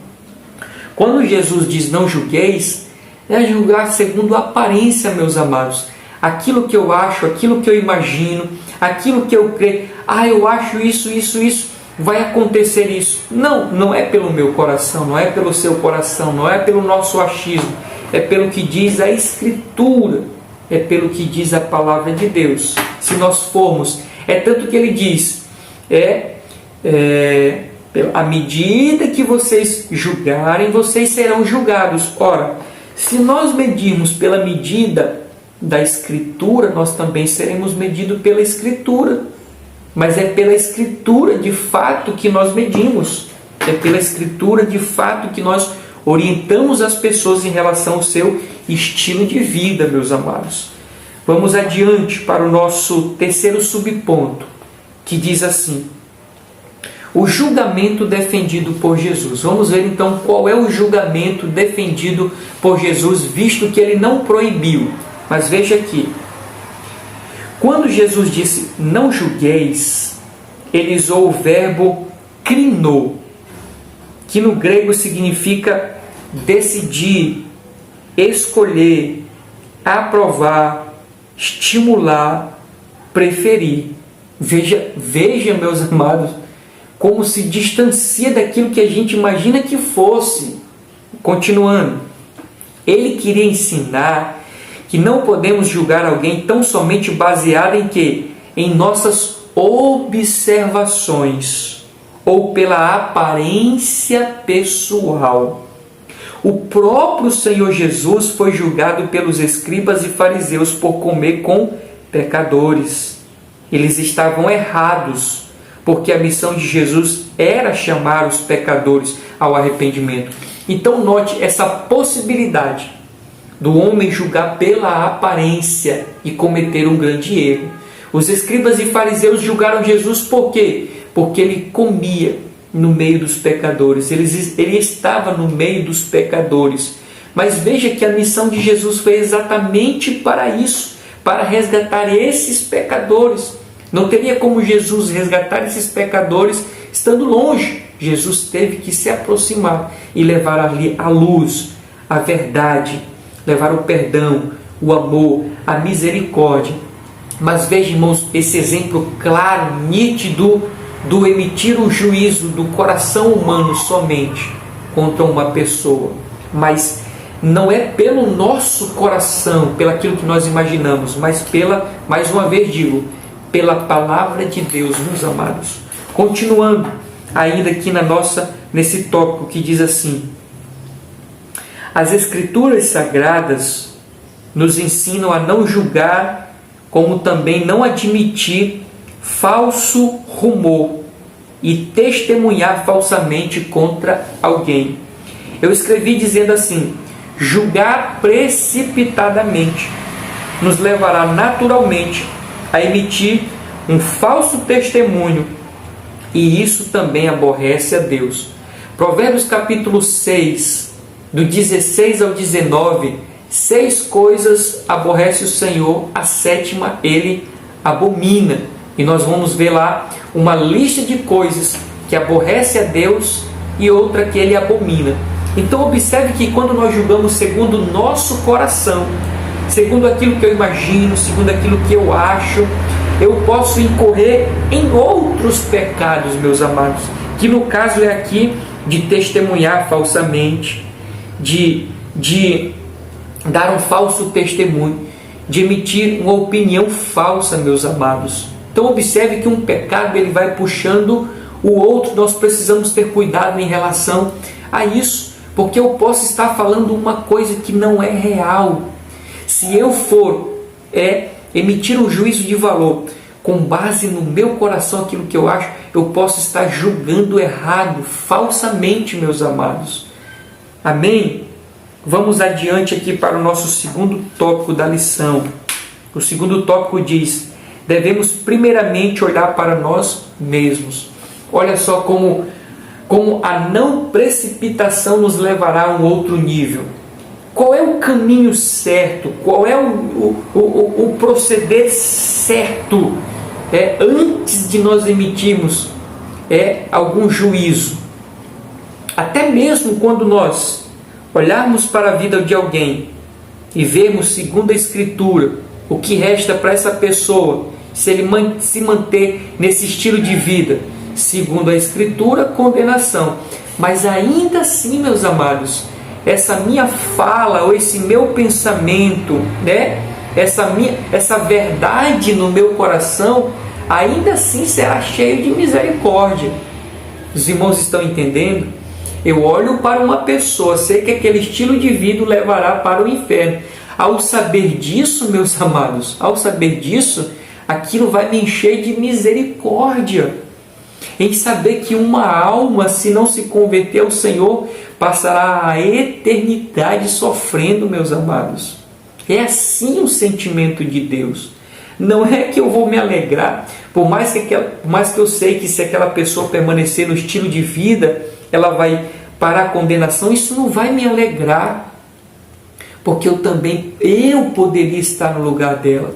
Quando Jesus diz não julgueis, é julgar segundo a aparência, meus amados. Aquilo que eu acho, aquilo que eu imagino, aquilo que eu creio. Eu acho isso, vai acontecer isso. Não, não é pelo meu coração, não é pelo seu coração, não é pelo nosso achismo. É pelo que diz a Escritura, é pelo que diz a palavra de Deus. Se nós formos, é tanto que ele diz, à medida que vocês julgarem, vocês serão julgados. Ora, se nós medirmos pela medida da Escritura, nós também seremos medidos pela Escritura. Mas é pela Escritura de fato que nós medimos. É pela Escritura de fato que nós orientamos as pessoas em relação ao seu estilo de vida, meus amados. Vamos adiante para o nosso terceiro subponto, que diz assim: o julgamento defendido por Jesus. Vamos ver então qual é o julgamento defendido por Jesus, visto que ele não proibiu. Mas veja aqui, quando Jesus disse não julgueis, ele usou o verbo krino, que no grego significa decidir, escolher, aprovar, estimular, preferir. Veja, meus amados, como se distancia daquilo que a gente imagina que fosse. Continuando, ele queria ensinar que não podemos julgar alguém tão somente baseado em quê? Em nossas observações ou pela aparência pessoal. O próprio Senhor Jesus foi julgado pelos escribas e fariseus por comer com pecadores. Eles estavam errados, porque a missão de Jesus era chamar os pecadores ao arrependimento. Então note essa possibilidade do homem julgar pela aparência e cometer um grande erro. Os escribas e fariseus julgaram Jesus por quê? Porque ele comia no meio dos pecadores, ele estava no meio dos pecadores. Mas veja que a missão de Jesus foi exatamente para isso, para resgatar esses pecadores. Não teria como Jesus resgatar esses pecadores estando longe. Jesus teve que se aproximar e levar ali a luz, a verdade, levar o perdão, o amor, a misericórdia. Mas veja, irmãos, esse exemplo claro, nítido, do emitir um juízo do coração humano somente contra uma pessoa. Mas não é pelo nosso coração, pelo aquilo que nós imaginamos, mas pela, mais uma vez digo, pela palavra de Deus, meus amados. Continuando ainda aqui nesse tópico que diz assim: As Escrituras Sagradas nos ensinam a não julgar, como também não admitir falso rumor e testemunhar falsamente contra alguém. Eu escrevi dizendo assim: julgar precipitadamente nos levará naturalmente a emitir um falso testemunho, e isso também aborrece a Deus. Provérbios capítulo 6, do 16 ao 19, 6 coisas aborrece o Senhor, a 7ª ele abomina. E nós vamos ver lá uma lista de coisas que aborrece a Deus e outra que ele abomina. Então observe que quando nós julgamos segundo o nosso coração, segundo aquilo que eu imagino, segundo aquilo que eu acho, eu posso incorrer em outros pecados, meus amados, que no caso é aqui de testemunhar falsamente, de dar um falso testemunho, de emitir uma opinião falsa, meus amados. Então observe que um pecado ele vai puxando o outro. Nós precisamos ter cuidado em relação a isso, porque eu posso estar falando uma coisa que não é real. Se eu for emitir um juízo de valor com base no meu coração, aquilo que eu acho, eu posso estar julgando errado, falsamente, meus amados. Amém? Vamos adiante aqui para o nosso segundo tópico da lição. O segundo tópico diz: devemos primeiramente olhar para nós mesmos. Olha só como a não precipitação nos levará a um outro nível. Qual é o caminho certo? Qual é o proceder certo antes de nós emitirmos algum juízo? Até mesmo quando nós olharmos para a vida de alguém e vermos, segundo a Escritura, o que resta para essa pessoa, se ele se manter nesse estilo de vida, segundo a Escritura, condenação. Mas ainda assim, meus amados, essa minha fala ou esse meu pensamento, essa verdade no meu coração, ainda assim será cheio de misericórdia. Os irmãos estão entendendo? Eu olho para uma pessoa, sei que aquele estilo de vida o levará para o inferno. Ao saber disso, meus amados, ao saber disso, aquilo vai me encher de misericórdia. Em saber que uma alma, se não se converter ao Senhor, passará a eternidade sofrendo, meus amados. É assim o sentimento de Deus. Não é que eu vou me alegrar, por mais que eu sei que se aquela pessoa permanecer no estilo de vida, ela vai para a condenação, isso não vai me alegrar, porque eu poderia estar no lugar dela,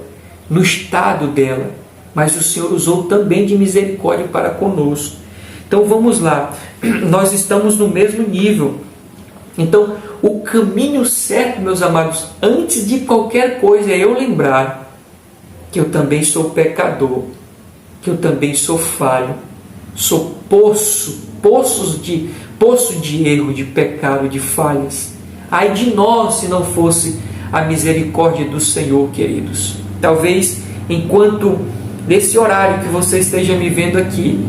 no estado dela, mas o Senhor usou também de misericórdia para conosco. Então vamos lá, nós estamos no mesmo nível. Então o caminho certo, meus amados, antes de qualquer coisa, é eu lembrar que eu também sou pecador, que eu também sou falho, sou poço de erro, de pecado, de falhas. Ai de nós se não fosse a misericórdia do Senhor, queridos. Talvez enquanto nesse horário que você esteja me vendo aqui,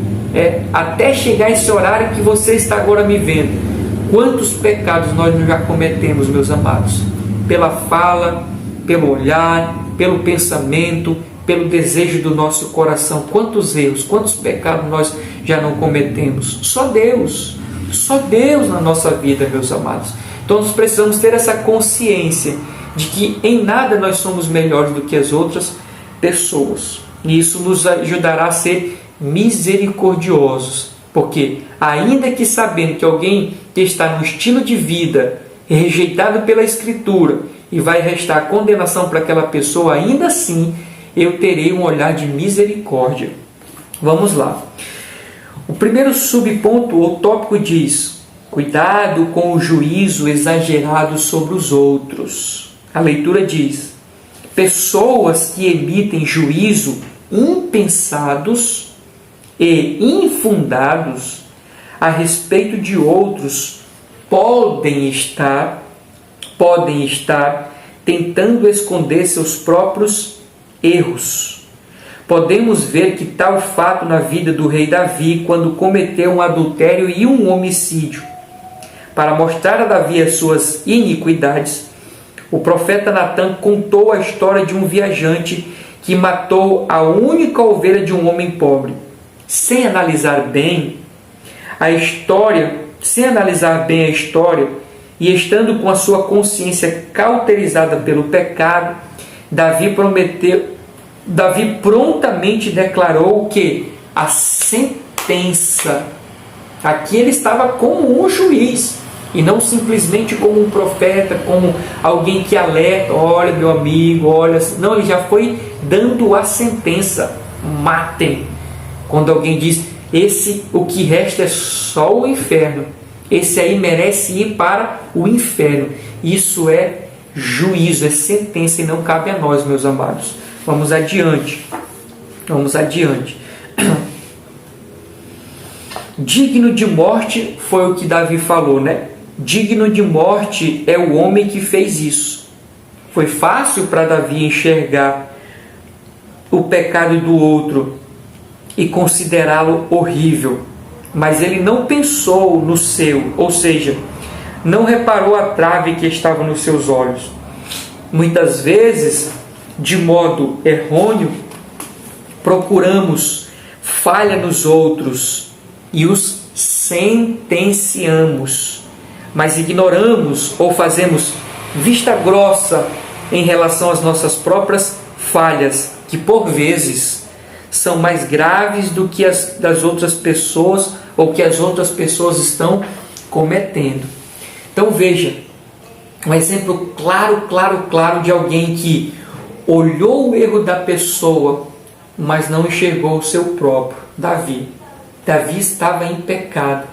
até chegar esse horário que você está agora me vendo, quantos pecados nós já cometemos, meus amados? Pela fala, pelo olhar, pelo pensamento, pelo desejo do nosso coração. Quantos erros, quantos pecados nós já não cometemos? Só Deus na nossa vida, meus amados. Então nós precisamos ter essa consciência de que em nada nós somos melhores do que as outras pessoas. E isso nos ajudará a ser misericordiosos, porque ainda que sabendo que alguém que está no estilo de vida rejeitado pela Escritura e vai restar condenação para aquela pessoa, ainda assim eu terei um olhar de misericórdia. Vamos lá. O primeiro subponto ou tópico diz: cuidado com o juízo exagerado sobre os outros. A leitura diz: pessoas que emitem juízo impensados e infundados a respeito de outros podem estar tentando esconder seus próprios erros. Podemos ver que tal fato na vida do rei Davi, quando cometeu um adultério e um homicídio. para mostrar a Davi as suas iniquidades, o profeta Natã contou a história de um viajante que matou a única ovelha de um homem pobre. Sem analisar bem a história e estando com a sua consciência cauterizada pelo pecado, Davi prontamente declarou que a sentença, aqui ele estava como um juiz, e não simplesmente como um profeta, como alguém que alerta, olha meu amigo, olha, não, ele já foi dando a sentença, matem. Quando alguém diz, o que resta é só o inferno, esse aí merece ir para o inferno, isso é juízo, é sentença e não cabe a nós, meus amados. Vamos adiante. Digno de morte foi o que Davi falou, né? Digno de morte é o homem que fez isso. Foi fácil para Davi enxergar o pecado do outro e considerá-lo horrível, mas ele não pensou no seu, ou seja, não reparou a trave que estava nos seus olhos. Muitas vezes, de modo errôneo, procuramos falha nos outros e os sentenciamos, mas ignoramos ou fazemos vista grossa em relação às nossas próprias falhas, que por vezes são mais graves do que as das outras pessoas ou que as outras pessoas estão cometendo. Então veja, um exemplo claro de alguém que olhou o erro da pessoa, mas não enxergou o seu próprio. Davi estava em pecado,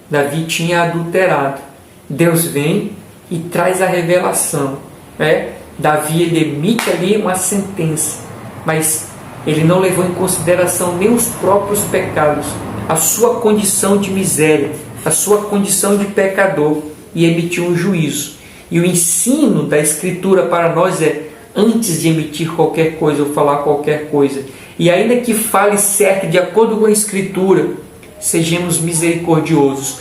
Davi tinha adulterado. Deus vem e traz a revelação. Davi ele emite ali uma sentença, mas ele não levou em consideração nem os próprios pecados, a sua condição de miséria, a sua condição de pecador, e emitiu um juízo. E o ensino da Escritura para nós é, antes de emitir qualquer coisa ou falar qualquer coisa, e ainda que fale certo de acordo com a Escritura, sejamos misericordiosos.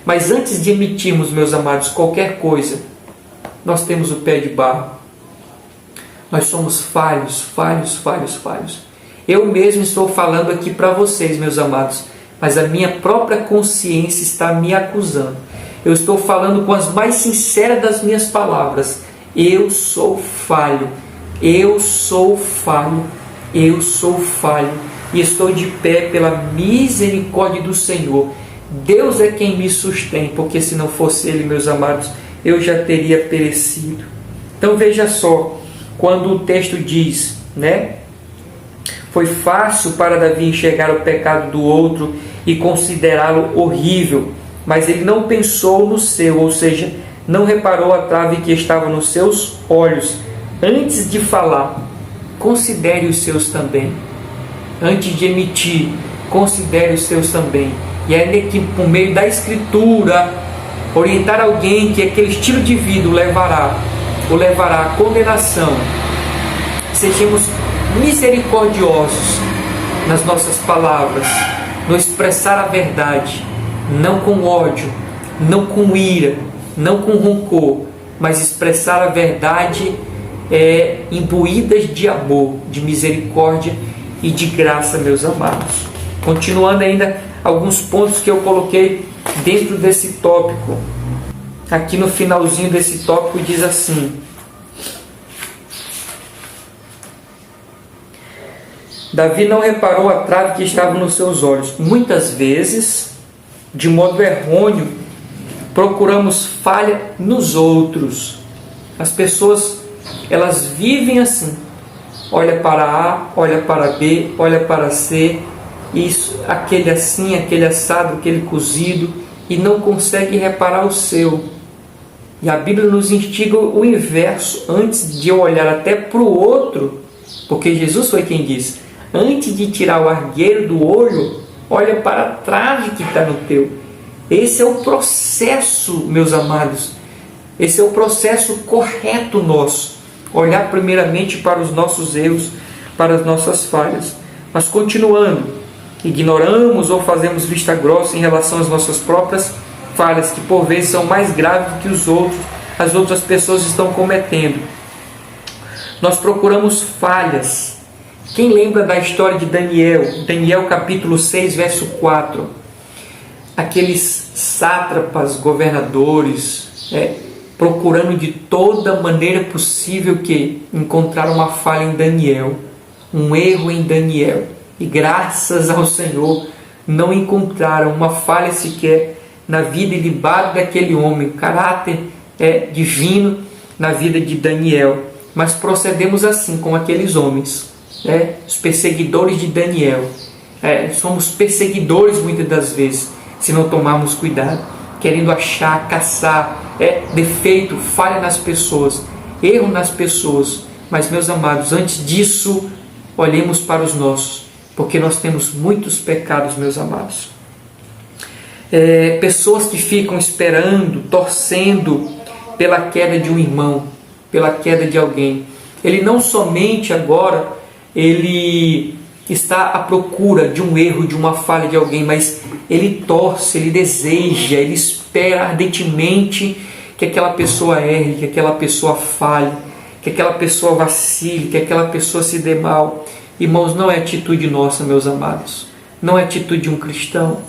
Mas antes de emitirmos, meus amados, qualquer coisa, nós temos o pé de barro. Nós somos falhos. Eu mesmo estou falando aqui para vocês, meus amados, mas a minha própria consciência está me acusando. Eu estou falando com as mais sinceras das minhas palavras. Eu sou falho. E estou de pé pela misericórdia do Senhor. Deus é quem me sustém, porque se não fosse Ele, meus amados, eu já teria perecido. Então veja só, quando o texto diz, foi fácil para Davi enxergar o pecado do outro e considerá-lo horrível, mas ele não pensou no seu, ou seja, não reparou a trave que estava nos seus olhos. Antes de falar, considere os seus também. Antes de emitir, considere os seus também. E ainda que por meio da Escritura, orientar alguém que aquele estilo de vida o levará à condenação. Sejamos misericordiosos nas nossas palavras, no expressar a verdade, não com ódio, não com ira, não com rancor, mas expressar a verdade imbuídas de amor, de misericórdia e de graça, meus amados. Continuando ainda alguns pontos que eu coloquei dentro desse tópico. Aqui no finalzinho desse tópico diz assim: Davi não reparou a trave que estava nos seus olhos. Muitas vezes, de modo errôneo, procuramos falha nos outros. As pessoas, elas vivem assim. Olha para A, olha para B, olha para C, isso, aquele assim, aquele assado, aquele cozido, e não consegue reparar o seu. E a Bíblia nos instiga o inverso, antes de eu olhar até para o outro, porque Jesus foi quem disse, antes de tirar o argueiro do olho, olha para a trave que está no teu. Esse é o processo, meus amados, esse é o processo correto nosso, olhar primeiramente para os nossos erros, para as nossas falhas. Mas continuando, ignoramos ou fazemos vista grossa em relação às nossas próprias falhas que por vezes são mais graves do que as outras pessoas estão cometendo. Nós procuramos falhas. Quem lembra da história de Daniel? Daniel capítulo 6, verso 4. Aqueles sátrapas, governadores, procurando de toda maneira possível que encontrar uma falha em Daniel, um erro em Daniel. E graças ao Senhor não encontraram uma falha sequer na vida ilibada daquele homem, caráter divino na vida de Daniel. Mas procedemos assim com aqueles homens, os perseguidores de Daniel. Somos perseguidores muitas das vezes, se não tomarmos cuidado, querendo achar, caçar defeito, falha nas pessoas, erro nas pessoas. Mas, meus amados, antes disso, olhemos para os nossos, porque nós temos muitos pecados, meus amados. Pessoas que ficam esperando, torcendo pela queda de um irmão, pela queda de alguém. Ele não somente agora ele está à procura de um erro, de uma falha de alguém, mas ele torce, ele deseja, ele espera ardentemente que aquela pessoa erre, que aquela pessoa falhe, que aquela pessoa vacile, que aquela pessoa se dê mal. Irmãos, não é atitude nossa, meus amados. Não é atitude de um cristão.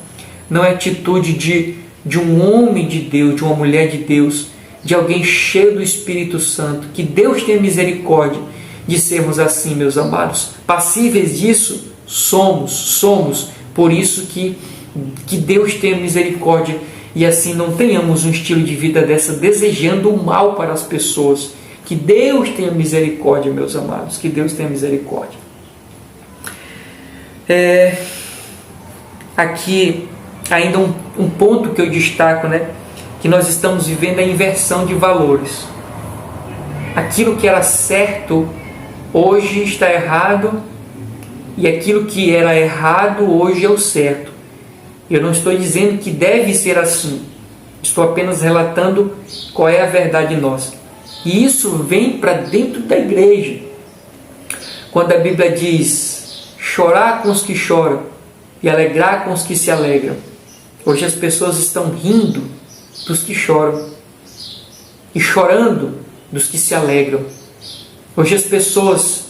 Não é atitude de um homem de Deus, de uma mulher de Deus, de alguém cheio do Espírito Santo. Que Deus tenha misericórdia de sermos assim, meus amados. Passíveis disso, somos. Por isso que Deus tenha misericórdia e assim não tenhamos um estilo de vida dessa, desejando o mal para as pessoas. Que Deus tenha misericórdia, meus amados. Que Deus tenha misericórdia. Aqui ainda um ponto que eu destaco, que nós estamos vivendo a inversão de valores. Aquilo que era certo hoje está errado, e aquilo que era errado hoje é o certo. Eu não estou dizendo que deve ser assim, estou apenas relatando qual é a verdade nossa. E isso vem para dentro da igreja. Quando a Bíblia diz: chorar com os que choram e alegrar com os que se alegram. Hoje as pessoas estão rindo dos que choram e chorando dos que se alegram. Hoje as pessoas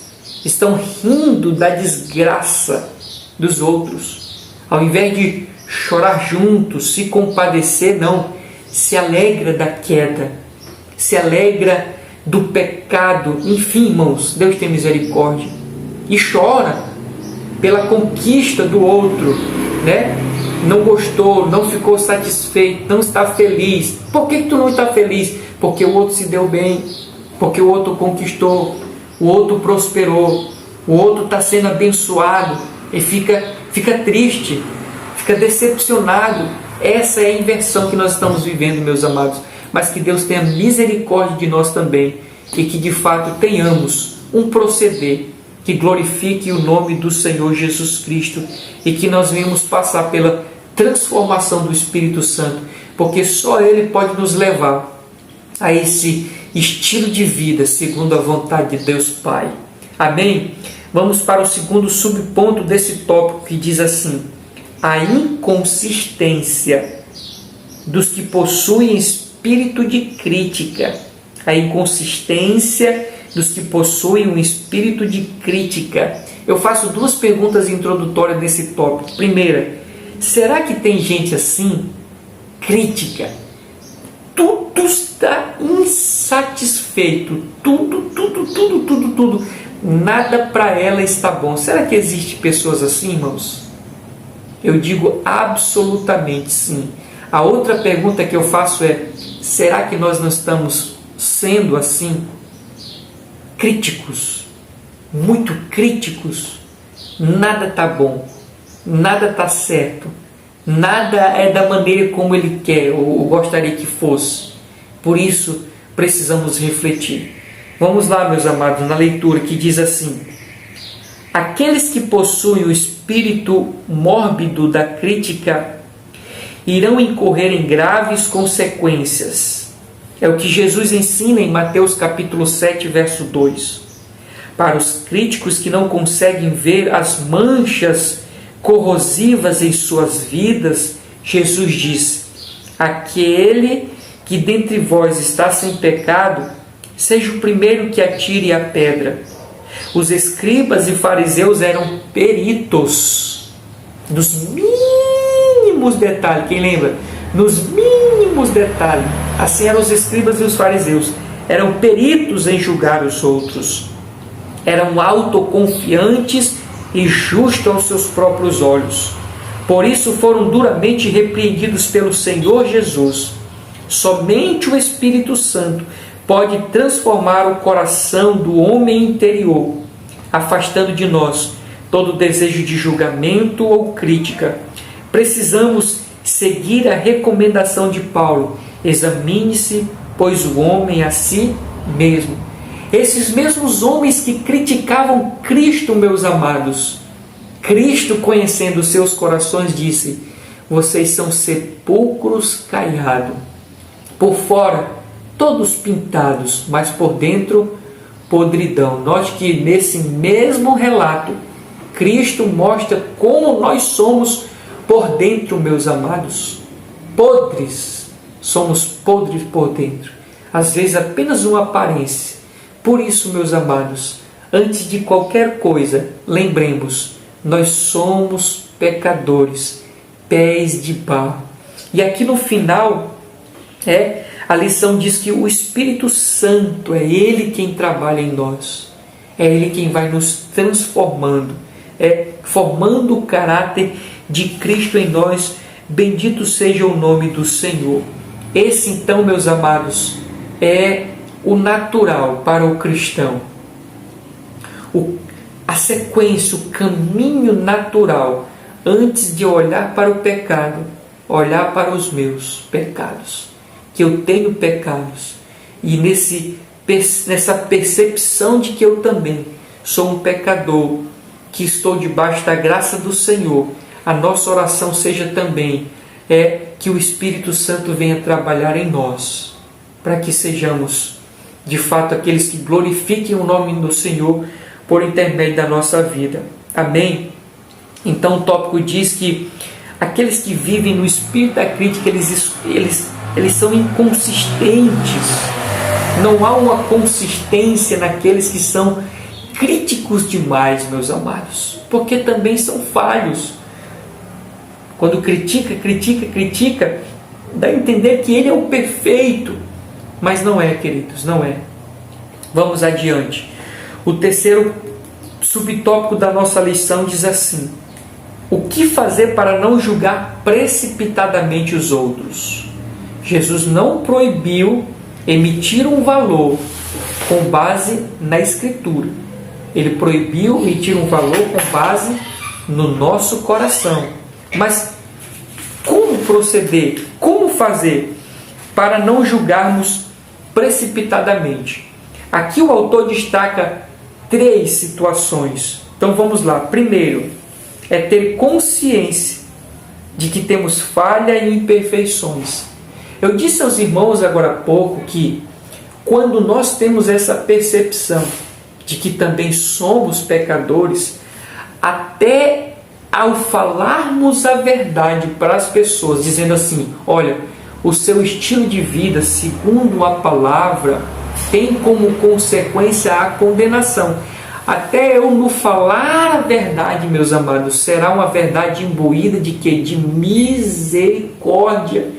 estão rindo da desgraça dos outros. Ao invés de chorar juntos, se compadecer, não, se alegra da queda, se alegra do pecado. Enfim, irmãos, Deus tem misericórdia. E chora pela conquista do outro, Não gostou, não ficou satisfeito, não está feliz. Por que tu não está feliz? Porque o outro se deu bem, porque o outro conquistou, o outro prosperou, o outro está sendo abençoado e fica triste, fica decepcionado. Essa é a inversão que nós estamos vivendo, meus amados. Mas que Deus tenha misericórdia de nós também e que de fato tenhamos um proceder que glorifique o nome do Senhor Jesus Cristo e que nós venhamos passar pela transformação do Espírito Santo, porque só Ele pode nos levar a esse estilo de vida segundo a vontade de Deus Pai. Amém? Vamos para o segundo subponto desse tópico, que diz assim: a inconsistência dos que possuem espírito de crítica. A inconsistência dos que possuem um espírito de crítica. Eu faço duas perguntas introdutórias nesse tópico. Primeira, será que tem gente assim? Crítica. Tudo está insatisfeito. Tudo. Nada para ela está bom. Será que existe pessoas assim, irmãos? Eu digo absolutamente sim. A outra pergunta que eu faço é: será que nós não estamos sendo assim? Críticos, muito críticos. Nada está bom, nada está certo, nada é da maneira como ele quer ou gostaria que fosse. Por isso precisamos refletir. Vamos lá, meus amados, na leitura que diz assim: aqueles que possuem o espírito mórbido da crítica irão incorrer em graves consequências. É o que Jesus ensina em Mateus capítulo 7, verso 2. Para os críticos que não conseguem ver as manchas corrosivas em suas vidas, Jesus diz: Aquele que dentre vós está sem pecado, seja o primeiro que atire a pedra. Os escribas e fariseus eram peritos nos mínimos detalhes. Quem lembra? Nos mínimos detalhes. Assim eram os escribas e os fariseus. Eram peritos em julgar os outros. Eram autoconfiantes e justos aos seus próprios olhos. Por isso foram duramente repreendidos pelo Senhor Jesus. Somente o Espírito Santo pode transformar o coração do homem interior, afastando de nós todo desejo de julgamento ou crítica. Precisamos seguir a recomendação de Paulo: examine-se, pois, o homem a si mesmo. Esses mesmos homens que criticavam Cristo, meus amados, Cristo, conhecendo seus corações, disse: vocês são sepulcros caiados, por fora todos pintados, mas por dentro podridão. Note que nesse mesmo relato, Cristo mostra como nós somos por dentro, meus amados. Podres, somos podres por dentro. Às vezes apenas uma aparência. Por isso, meus amados, antes de qualquer coisa, lembremos, nós somos pecadores, pés de barro. E aqui no final, a lição diz que o Espírito Santo é Ele quem trabalha em nós. É Ele quem vai nos transformando, formando o caráter de Cristo em nós. Bendito seja o nome do Senhor. Esse então, meus amados, é o natural para o cristão. A sequência, o caminho natural, antes de olhar para o pecado, olhar para os meus pecados. Que eu tenho pecados. E nessa percepção de que eu também sou um pecador, que estou debaixo da graça do Senhor, a nossa oração seja também que o Espírito Santo venha trabalhar em nós, para que sejamos de fato aqueles que glorifiquem o nome do Senhor por intermédio da nossa vida. Amém? Então o tópico diz que aqueles que vivem no espírito da crítica, eles são inconsistentes. Não há uma consistência naqueles que são críticos demais, meus amados, porque também são falhos. Quando critica, dá a entender que ele é o perfeito, mas não é, queridos, não é. Vamos adiante. O terceiro subtópico da nossa lição diz assim: o que fazer para não julgar precipitadamente os outros? Jesus não proibiu emitir um valor com base na Escritura. Ele proibiu emitir um valor com base no nosso coração. Mas como proceder? Como fazer para não julgarmos precipitadamente? Aqui o autor destaca 3 situações. Então vamos lá. Primeiro, é ter consciência de que temos falha e imperfeições. Eu disse aos irmãos agora há pouco que quando nós temos essa percepção de que também somos pecadores, até ao falarmos a verdade para as pessoas, dizendo assim: olha, o seu estilo de vida, segundo a palavra, tem como consequência a condenação. Até eu no falar a verdade, meus amados, será uma verdade imbuída de quê? De misericórdia.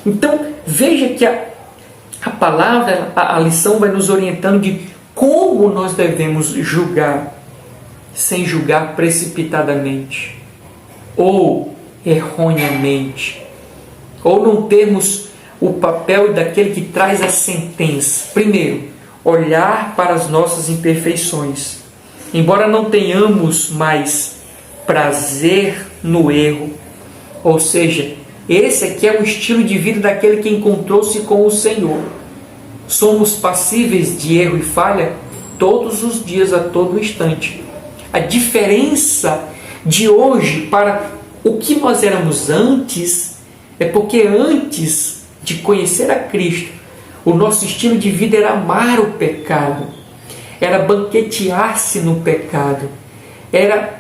Então, veja que a palavra, a lição vai nos orientando de como nós devemos julgar, sem julgar precipitadamente, ou erroneamente, ou não termos o papel daquele que traz a sentença. Primeiro, olhar para as nossas imperfeições. Embora não tenhamos mais prazer no erro, ou seja, esse aqui é o estilo de vida daquele que encontrou-se com o Senhor. Somos passíveis de erro e falha todos os dias, a todo instante. A diferença de hoje para o que nós éramos antes é porque antes de conhecer a Cristo, o nosso estilo de vida era amar o pecado, era banquetear-se no pecado, era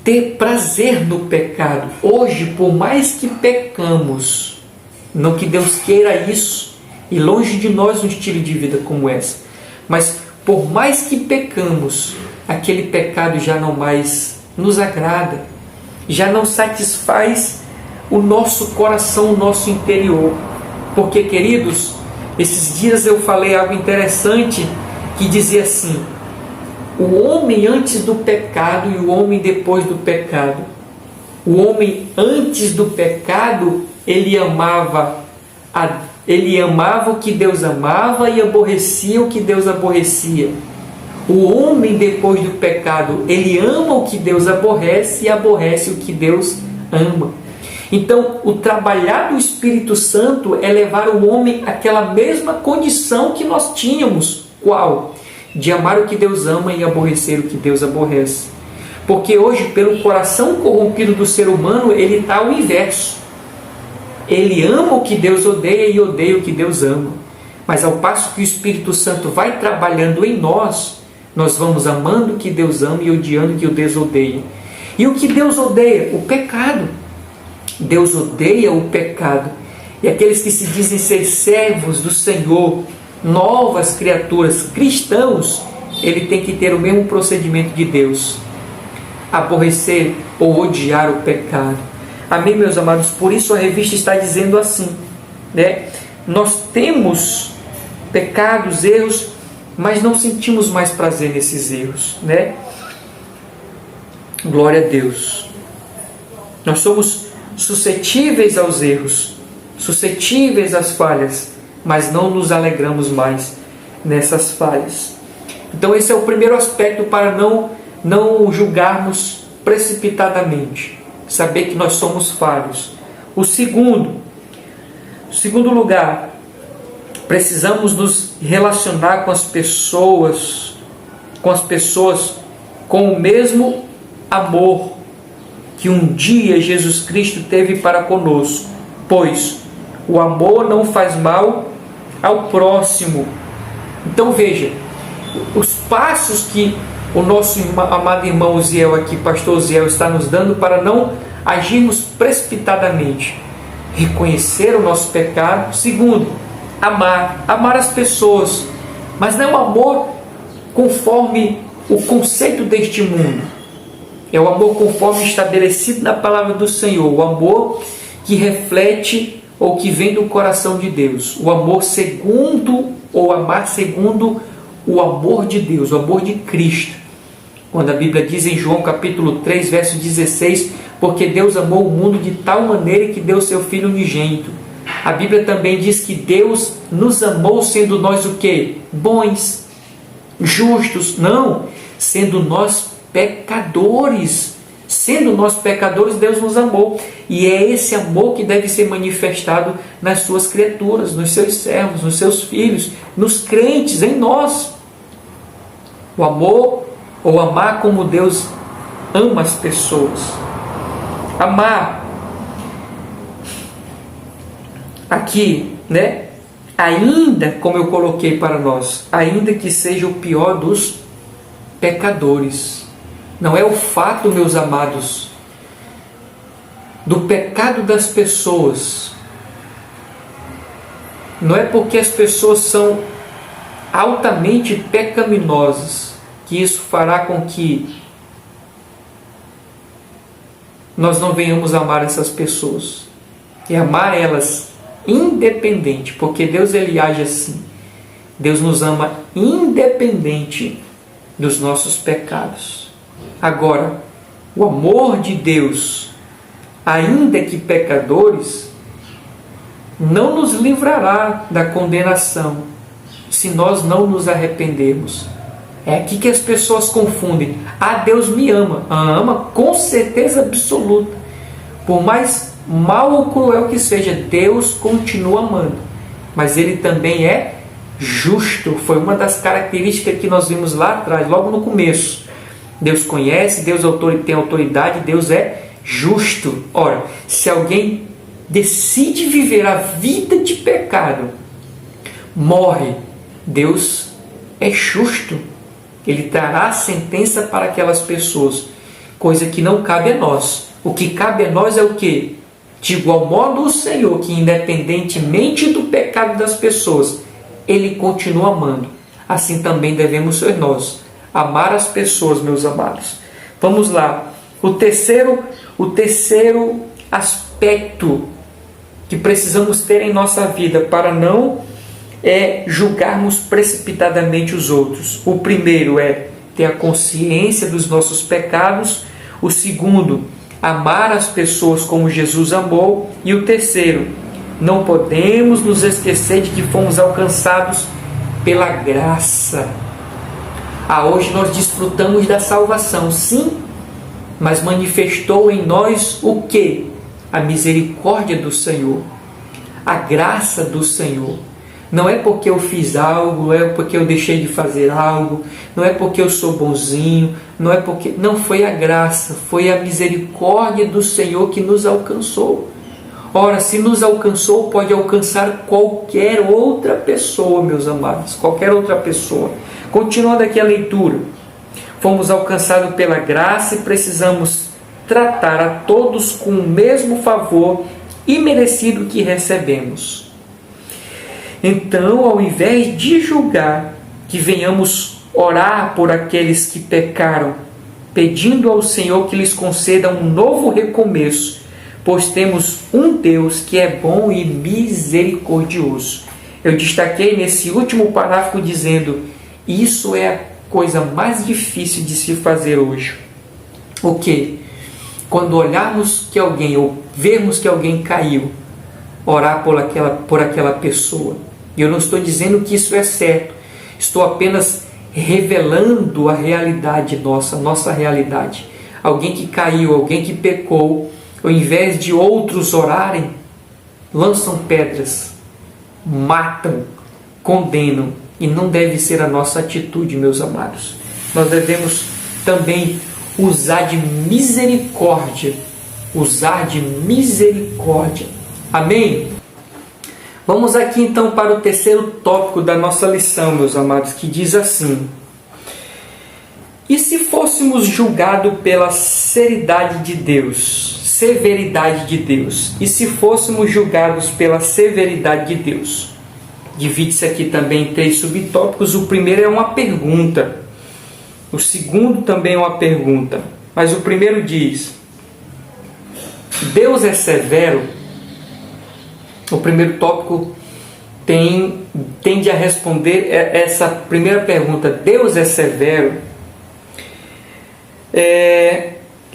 ter prazer no pecado. Hoje, por mais que pecamos, não que Deus queira isso, e longe de nós um estilo de vida como essa, mas por mais que pecamos, aquele pecado já não mais nos agrada, já não satisfaz o nosso coração, o nosso interior. Porque, queridos, esses dias eu falei algo interessante que dizia assim: o homem antes do pecado e o homem depois do pecado. O homem antes do pecado, ele amava o que Deus amava e aborrecia o que Deus aborrecia. O homem depois do pecado, ele ama o que Deus aborrece e aborrece o que Deus ama. Então, o trabalhar do Espírito Santo é levar o homem àquela mesma condição que nós tínhamos. Qual? De amar o que Deus ama e aborrecer o que Deus aborrece. Porque hoje, pelo coração corrompido do ser humano, ele está ao inverso. Ele ama o que Deus odeia e odeia o que Deus ama. Mas ao passo que o Espírito Santo vai trabalhando em nós, nós vamos amando o que Deus ama e odiando o que Deus odeia. E o que Deus odeia? O pecado. Deus odeia o pecado. E aqueles que se dizem ser servos do Senhor, novas criaturas, cristãos, ele tem que ter o mesmo procedimento de Deus: aborrecer ou odiar o pecado. Amém, meus amados? Por isso a revista está dizendo assim, né? Nós temos pecados, erros, mas não sentimos mais prazer nesses erros, né? Glória a Deus. Nós somos suscetíveis aos erros, suscetíveis às falhas, mas não nos alegramos mais nessas falhas. Então esse é o primeiro aspecto para não julgarmos precipitadamente, saber que nós somos falhos. O segundo lugar, precisamos nos relacionar com as pessoas com o mesmo amor que um dia Jesus Cristo teve para conosco, pois o amor não faz mal ao próximo. Então veja, os passos que o nosso amado irmão Uziel aqui, pastor Uziel, está nos dando para não agirmos precipitadamente: reconhecer o nosso pecado. Segundo, amar as pessoas, mas não amor conforme o conceito deste mundo. É o amor conforme estabelecido na palavra do Senhor, o amor que reflete ou que vem do coração de Deus, o amor segundo, ou amar segundo o amor de Deus, o amor de Cristo. Quando a Bíblia diz em João capítulo 3, verso 16, porque Deus amou o mundo de tal maneira que deu seu Filho unigênito. A Bíblia também diz que Deus nos amou sendo nós o quê? Bons, justos? Não, sendo nós pecadores. Sendo nós pecadores, Deus nos amou. E é esse amor que deve ser manifestado nas suas criaturas, nos seus servos, nos seus filhos, nos crentes, em nós. O amor, ou amar como Deus ama as pessoas. Amar aqui, né? Ainda, como eu coloquei para nós, ainda que seja o pior dos pecadores. Não é o fato, meus amados, do pecado das pessoas. Não é porque as pessoas são altamente pecaminosas que isso fará com que nós não venhamos amar essas pessoas. E amar elas independente, porque Deus ele age assim. Deus nos ama independente dos nossos pecados. Agora, o amor de Deus, ainda que pecadores, não nos livrará da condenação se nós não nos arrependermos. É aqui que as pessoas confundem. Deus me ama. Ama com certeza absoluta. Por mais mal ou cruel que seja, Deus continua amando. Mas Ele também é justo. Foi uma das características que nós vimos lá atrás, logo no começo. Deus conhece, Deus tem autoridade, Deus é justo. Ora, se alguém decide viver a vida de pecado, morre, Deus é justo. Ele trará a sentença para aquelas pessoas. coisa que não cabe a nós. O que cabe a nós é o quê? De igual modo, o Senhor, que independentemente do pecado das pessoas, Ele continua amando. Assim também devemos ser nós. Amar as pessoas, meus amados. Vamos lá. O terceiro aspecto que precisamos ter em nossa vida para não julgarmos precipitadamente os outros. O primeiro é ter a consciência dos nossos pecados. O segundo, amar as pessoas como Jesus amou. E o terceiro, não podemos nos esquecer de que fomos alcançados pela graça. Hoje nós desfrutamos da salvação, sim, mas manifestou em nós o quê? A misericórdia do Senhor, a graça do Senhor. Não é porque eu fiz algo, não é porque eu deixei de fazer algo, não é porque eu sou bonzinho, não foi a graça, foi a misericórdia do Senhor que nos alcançou. Ora, se nos alcançou, pode alcançar qualquer outra pessoa, meus amados, qualquer outra pessoa. Continuando aqui a leitura, fomos alcançados pela graça e precisamos tratar a todos com o mesmo favor imerecido que recebemos. Então, ao invés de julgar, que venhamos orar por aqueles que pecaram, pedindo ao Senhor que lhes conceda um novo recomeço, pois temos um Deus que é bom e misericordioso. Eu destaquei nesse último parágrafo dizendo, isso é a coisa mais difícil de se fazer hoje. O quê? Quando olharmos que alguém, ou vermos que alguém caiu, orar por aquela pessoa. E eu não estou dizendo que isso é certo. Estou apenas revelando a realidade nossa realidade. Alguém que caiu, alguém que pecou, ao invés de outros orarem, lançam pedras, matam, condenam. E não deve ser a nossa atitude, meus amados. Nós devemos também usar de misericórdia. Amém? Vamos aqui então para o terceiro tópico da nossa lição, meus amados, que diz assim: e se fôssemos julgados pela severidade de Deus? E se fôssemos julgados pela severidade de Deus? Divide-se aqui também em 3 subtópicos. O primeiro é uma pergunta. O segundo também é uma pergunta. Mas o primeiro diz: Deus é severo? O primeiro tópico tende a responder essa primeira pergunta. Deus é severo?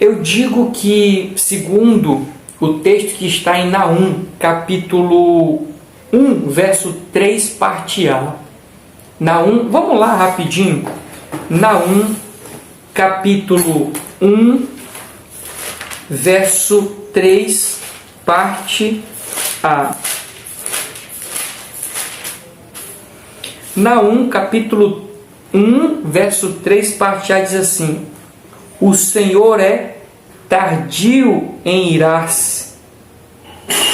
Eu digo que, segundo o texto que está em Naum, capítulo 1, verso 3, parte A. Naum, vamos lá rapidinho. Naum, capítulo 1, verso 3, parte A. Naum, capítulo 1, verso 3, parte A, diz assim: o Senhor é tardio em irar-se,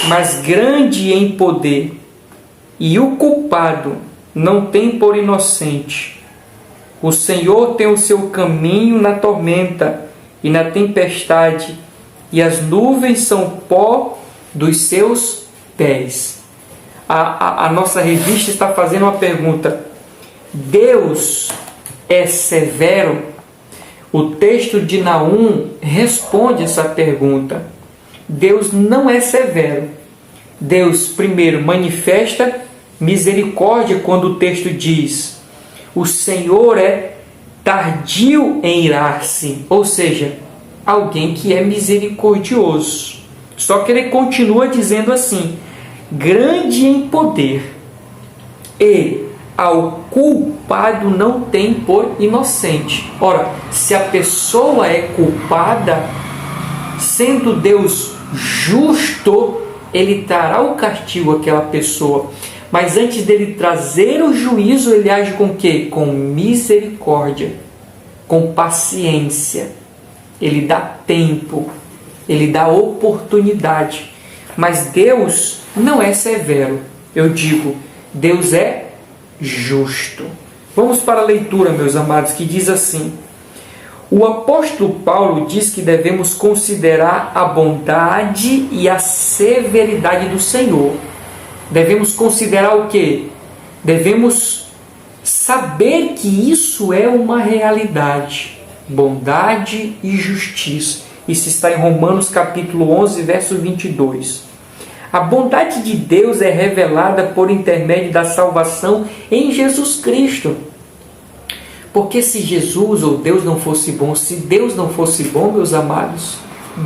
mas grande em poder, e o culpado não tem por inocente. O Senhor tem o seu caminho na tormenta e na tempestade, e as nuvens são pó dos seus pés. A nossa revista está fazendo uma pergunta: Deus é severo? O texto de Naum responde essa pergunta. Deus não é severo. Deus, primeiro, manifesta misericórdia quando o texto diz: o Senhor é tardio em irar-se, ou seja, alguém que é misericordioso. Só que ele continua dizendo assim: grande em poder, e ao culpado não tem por inocente. Ora, se a pessoa é culpada, sendo Deus justo, ele trará o castigo àquela pessoa. Mas antes dele trazer o juízo, ele age com o quê? Com misericórdia, com paciência. Ele dá tempo, ele dá oportunidade. Mas Deus não é severo. Eu digo, Deus é justo. Vamos para a leitura, meus amados, que diz assim: O apóstolo Paulo diz que devemos considerar a bondade e a severidade do Senhor. Devemos considerar o quê? Devemos saber que isso é uma realidade. Bondade e justiça. Isso está em Romanos capítulo 11, verso 22. A bondade de Deus é revelada por intermédio da salvação em Jesus Cristo. Porque se Jesus ou Deus não fosse bom, se Deus não fosse bom, meus amados,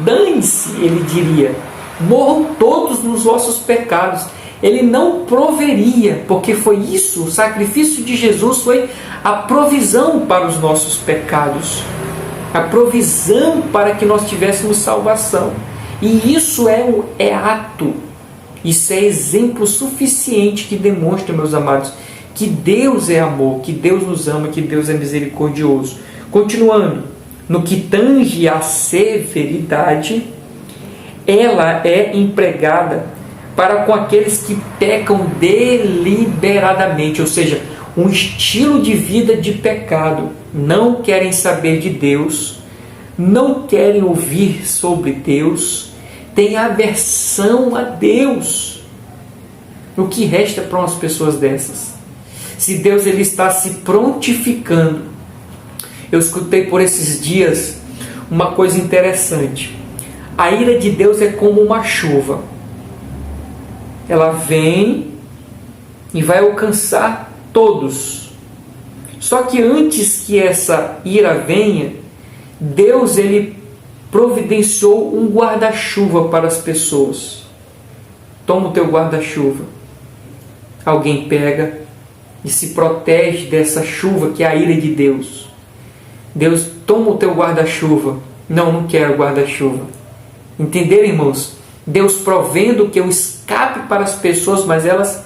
dane-se, ele diria, morram todos nos vossos pecados. Ele não proveria, porque foi isso, o sacrifício de Jesus foi a provisão para os nossos pecados, a provisão para que nós tivéssemos salvação. E isso é ato, isso é exemplo suficiente que demonstra, meus amados, que Deus é amor, que Deus nos ama, que Deus é misericordioso. Continuando, no que tange à severidade, ela é empregada para com aqueles que pecam deliberadamente, ou seja, um estilo de vida de pecado, não querem saber de Deus, não querem ouvir sobre Deus, têm aversão a Deus. O que resta para umas pessoas dessas? Se Deus ele está se prontificando. Eu escutei por esses dias uma coisa interessante. A ira de Deus é como uma chuva. Ela vem e vai alcançar todos. Só que antes que essa ira venha, Deus ele providenciou um guarda-chuva para as pessoas. Toma o teu guarda-chuva. Alguém pega e se protege dessa chuva que é a ira de Deus. Deus, toma o teu guarda-chuva. Não quero guarda-chuva. Entenderam, irmãos? Deus provendo que eu escape para as pessoas, mas elas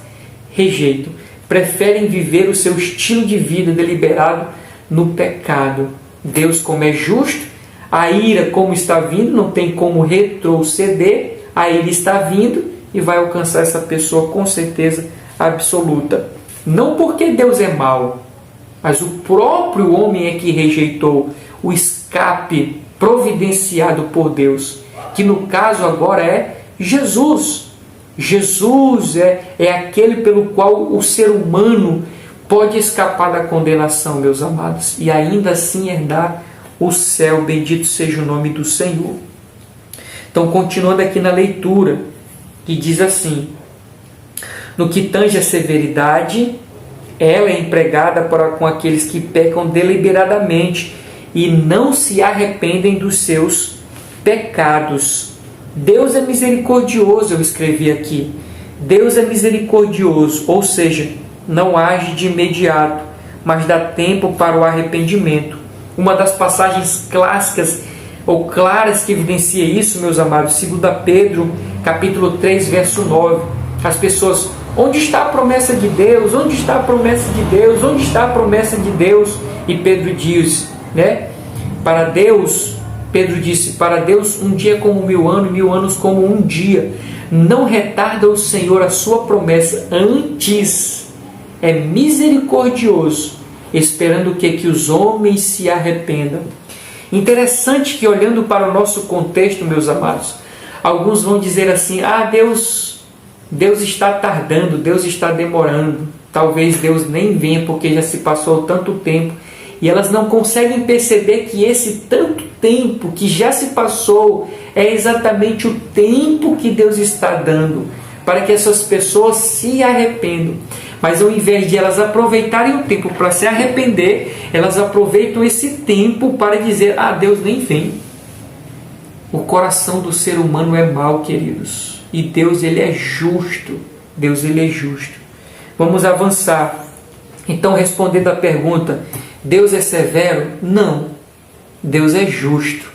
rejeitam. Preferem viver o seu estilo de vida deliberado no pecado. Deus, como é justo, a ira como está vindo, não tem como retroceder, a ira está vindo e vai alcançar essa pessoa com certeza absoluta. Não porque Deus é mau, mas o próprio homem é que rejeitou o escape providenciado por Deus, que no caso agora é Jesus. Jesus é aquele pelo qual o ser humano pode escapar da condenação, meus amados, e ainda assim herdar o céu. Bendito seja o nome do Senhor. Então, continuando aqui na leitura, que diz assim: no que tange a severidade, ela é empregada para com aqueles que pecam deliberadamente e não se arrependem dos seus pecados. Deus é misericordioso, eu escrevi aqui. Deus é misericordioso, ou seja, não age de imediato, mas dá tempo para o arrependimento. Uma das passagens clássicas ou claras que evidencia isso, meus amados, 2 Pedro, capítulo 3, verso 9. As pessoas, onde está a promessa de Deus? Onde está a promessa de Deus? Onde está a promessa de Deus? E Pedro diz, para Deus, Pedro disse, para Deus um dia como 1000 anos, 1000 anos como um dia. Não retarda o Senhor a sua promessa, antes é misericordioso, esperando que os homens se arrependam. Interessante que, olhando para o nosso contexto, meus amados, alguns vão dizer assim: Deus está tardando, Deus está demorando, talvez Deus nem venha porque já se passou tanto tempo. E elas não conseguem perceber que esse tanto tempo que já se passou é exatamente o tempo que Deus está dando para que essas pessoas se arrependam. Mas ao invés de elas aproveitarem o tempo para se arrepender, elas aproveitam esse tempo para dizer: Deus nem vem. O coração do ser humano é mau, queridos. E Deus, ele é justo. Deus, ele é justo. Vamos avançar. Então, respondendo à pergunta: Deus é severo? Não. Deus é justo.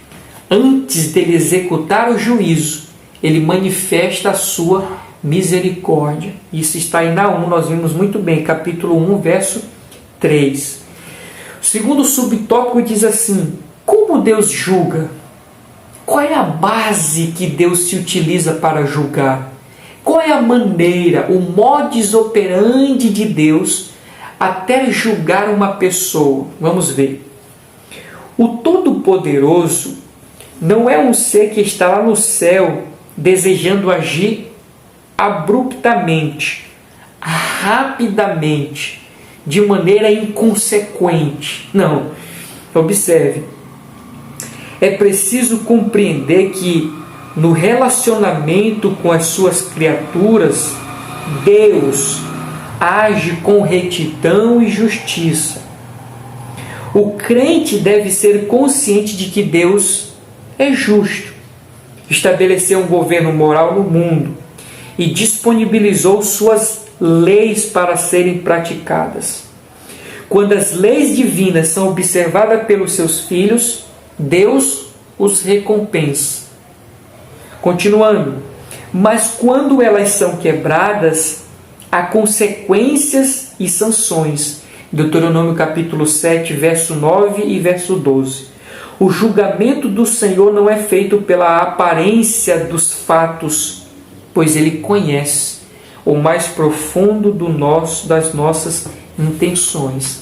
Antes dele executar o juízo, ele manifesta a sua misericórdia. Isso está em Naum, nós vimos muito bem, capítulo 1, verso 3. O segundo subtópico diz assim: como Deus julga? Qual é a base que Deus se utiliza para julgar? Qual é a maneira, o modus operandi de Deus até julgar uma pessoa? Vamos ver. O Todo-Poderoso não é um ser que está lá no céu desejando agir abruptamente, rapidamente, de maneira inconsequente. Não. Observe. É preciso compreender que no relacionamento com as suas criaturas, Deus age com retidão e justiça. O crente deve ser consciente de que Deus é justo. Estabeleceu um governo moral no mundo e disponibilizou suas leis para serem praticadas. Quando as leis divinas são observadas pelos seus filhos, Deus os recompensa. Continuando, mas quando elas são quebradas, há consequências e sanções. Deuteronômio capítulo 7, verso 9 e verso 12. O julgamento do Senhor não é feito pela aparência dos fatos, pois Ele conhece o mais profundo das nossas intenções.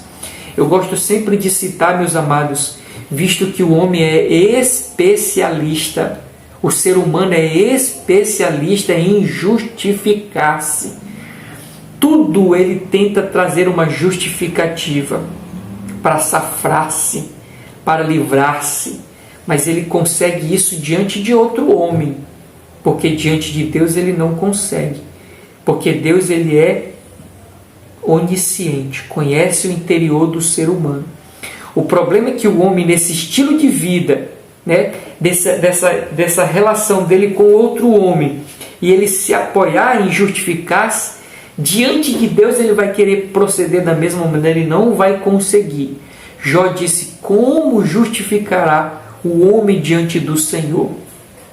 Eu gosto sempre de citar, meus amados, visto que o homem é especialista, o ser humano é especialista em justificar-se. Tudo ele tenta trazer uma justificativa para safrar-se, para livrar-se, mas ele consegue isso diante de outro homem, porque diante de Deus ele não consegue, porque Deus ele é onisciente, conhece o interior do ser humano. O problema é que o homem, nesse estilo de vida, dessa relação dele com outro homem, e ele se apoiar em justificar-se, diante de Deus ele vai querer proceder da mesma maneira e não vai conseguir. Jó disse: como justificará o homem diante do Senhor?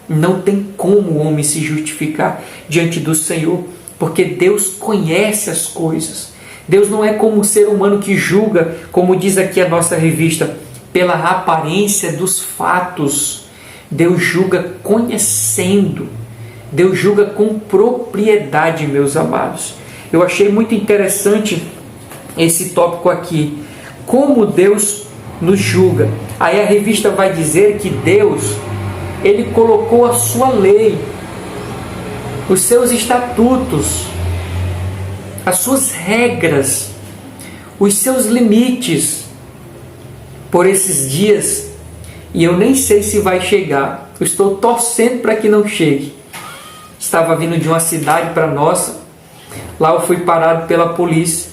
Não tem como o homem se justificar diante do Senhor, porque Deus conhece as coisas. Deus não é como o ser humano que julga, como diz aqui a nossa revista, pela aparência dos fatos. Deus julga conhecendo. Deus julga com propriedade, meus amados. Eu achei muito interessante esse tópico aqui. Como Deus nos julga. Aí a revista vai dizer que Deus, Ele colocou a sua lei, os seus estatutos, as suas regras, os seus limites por esses dias, e eu nem sei se vai chegar. Eu estou torcendo para que não chegue. Estava vindo de uma cidade para nossa, lá eu fui parado pela polícia,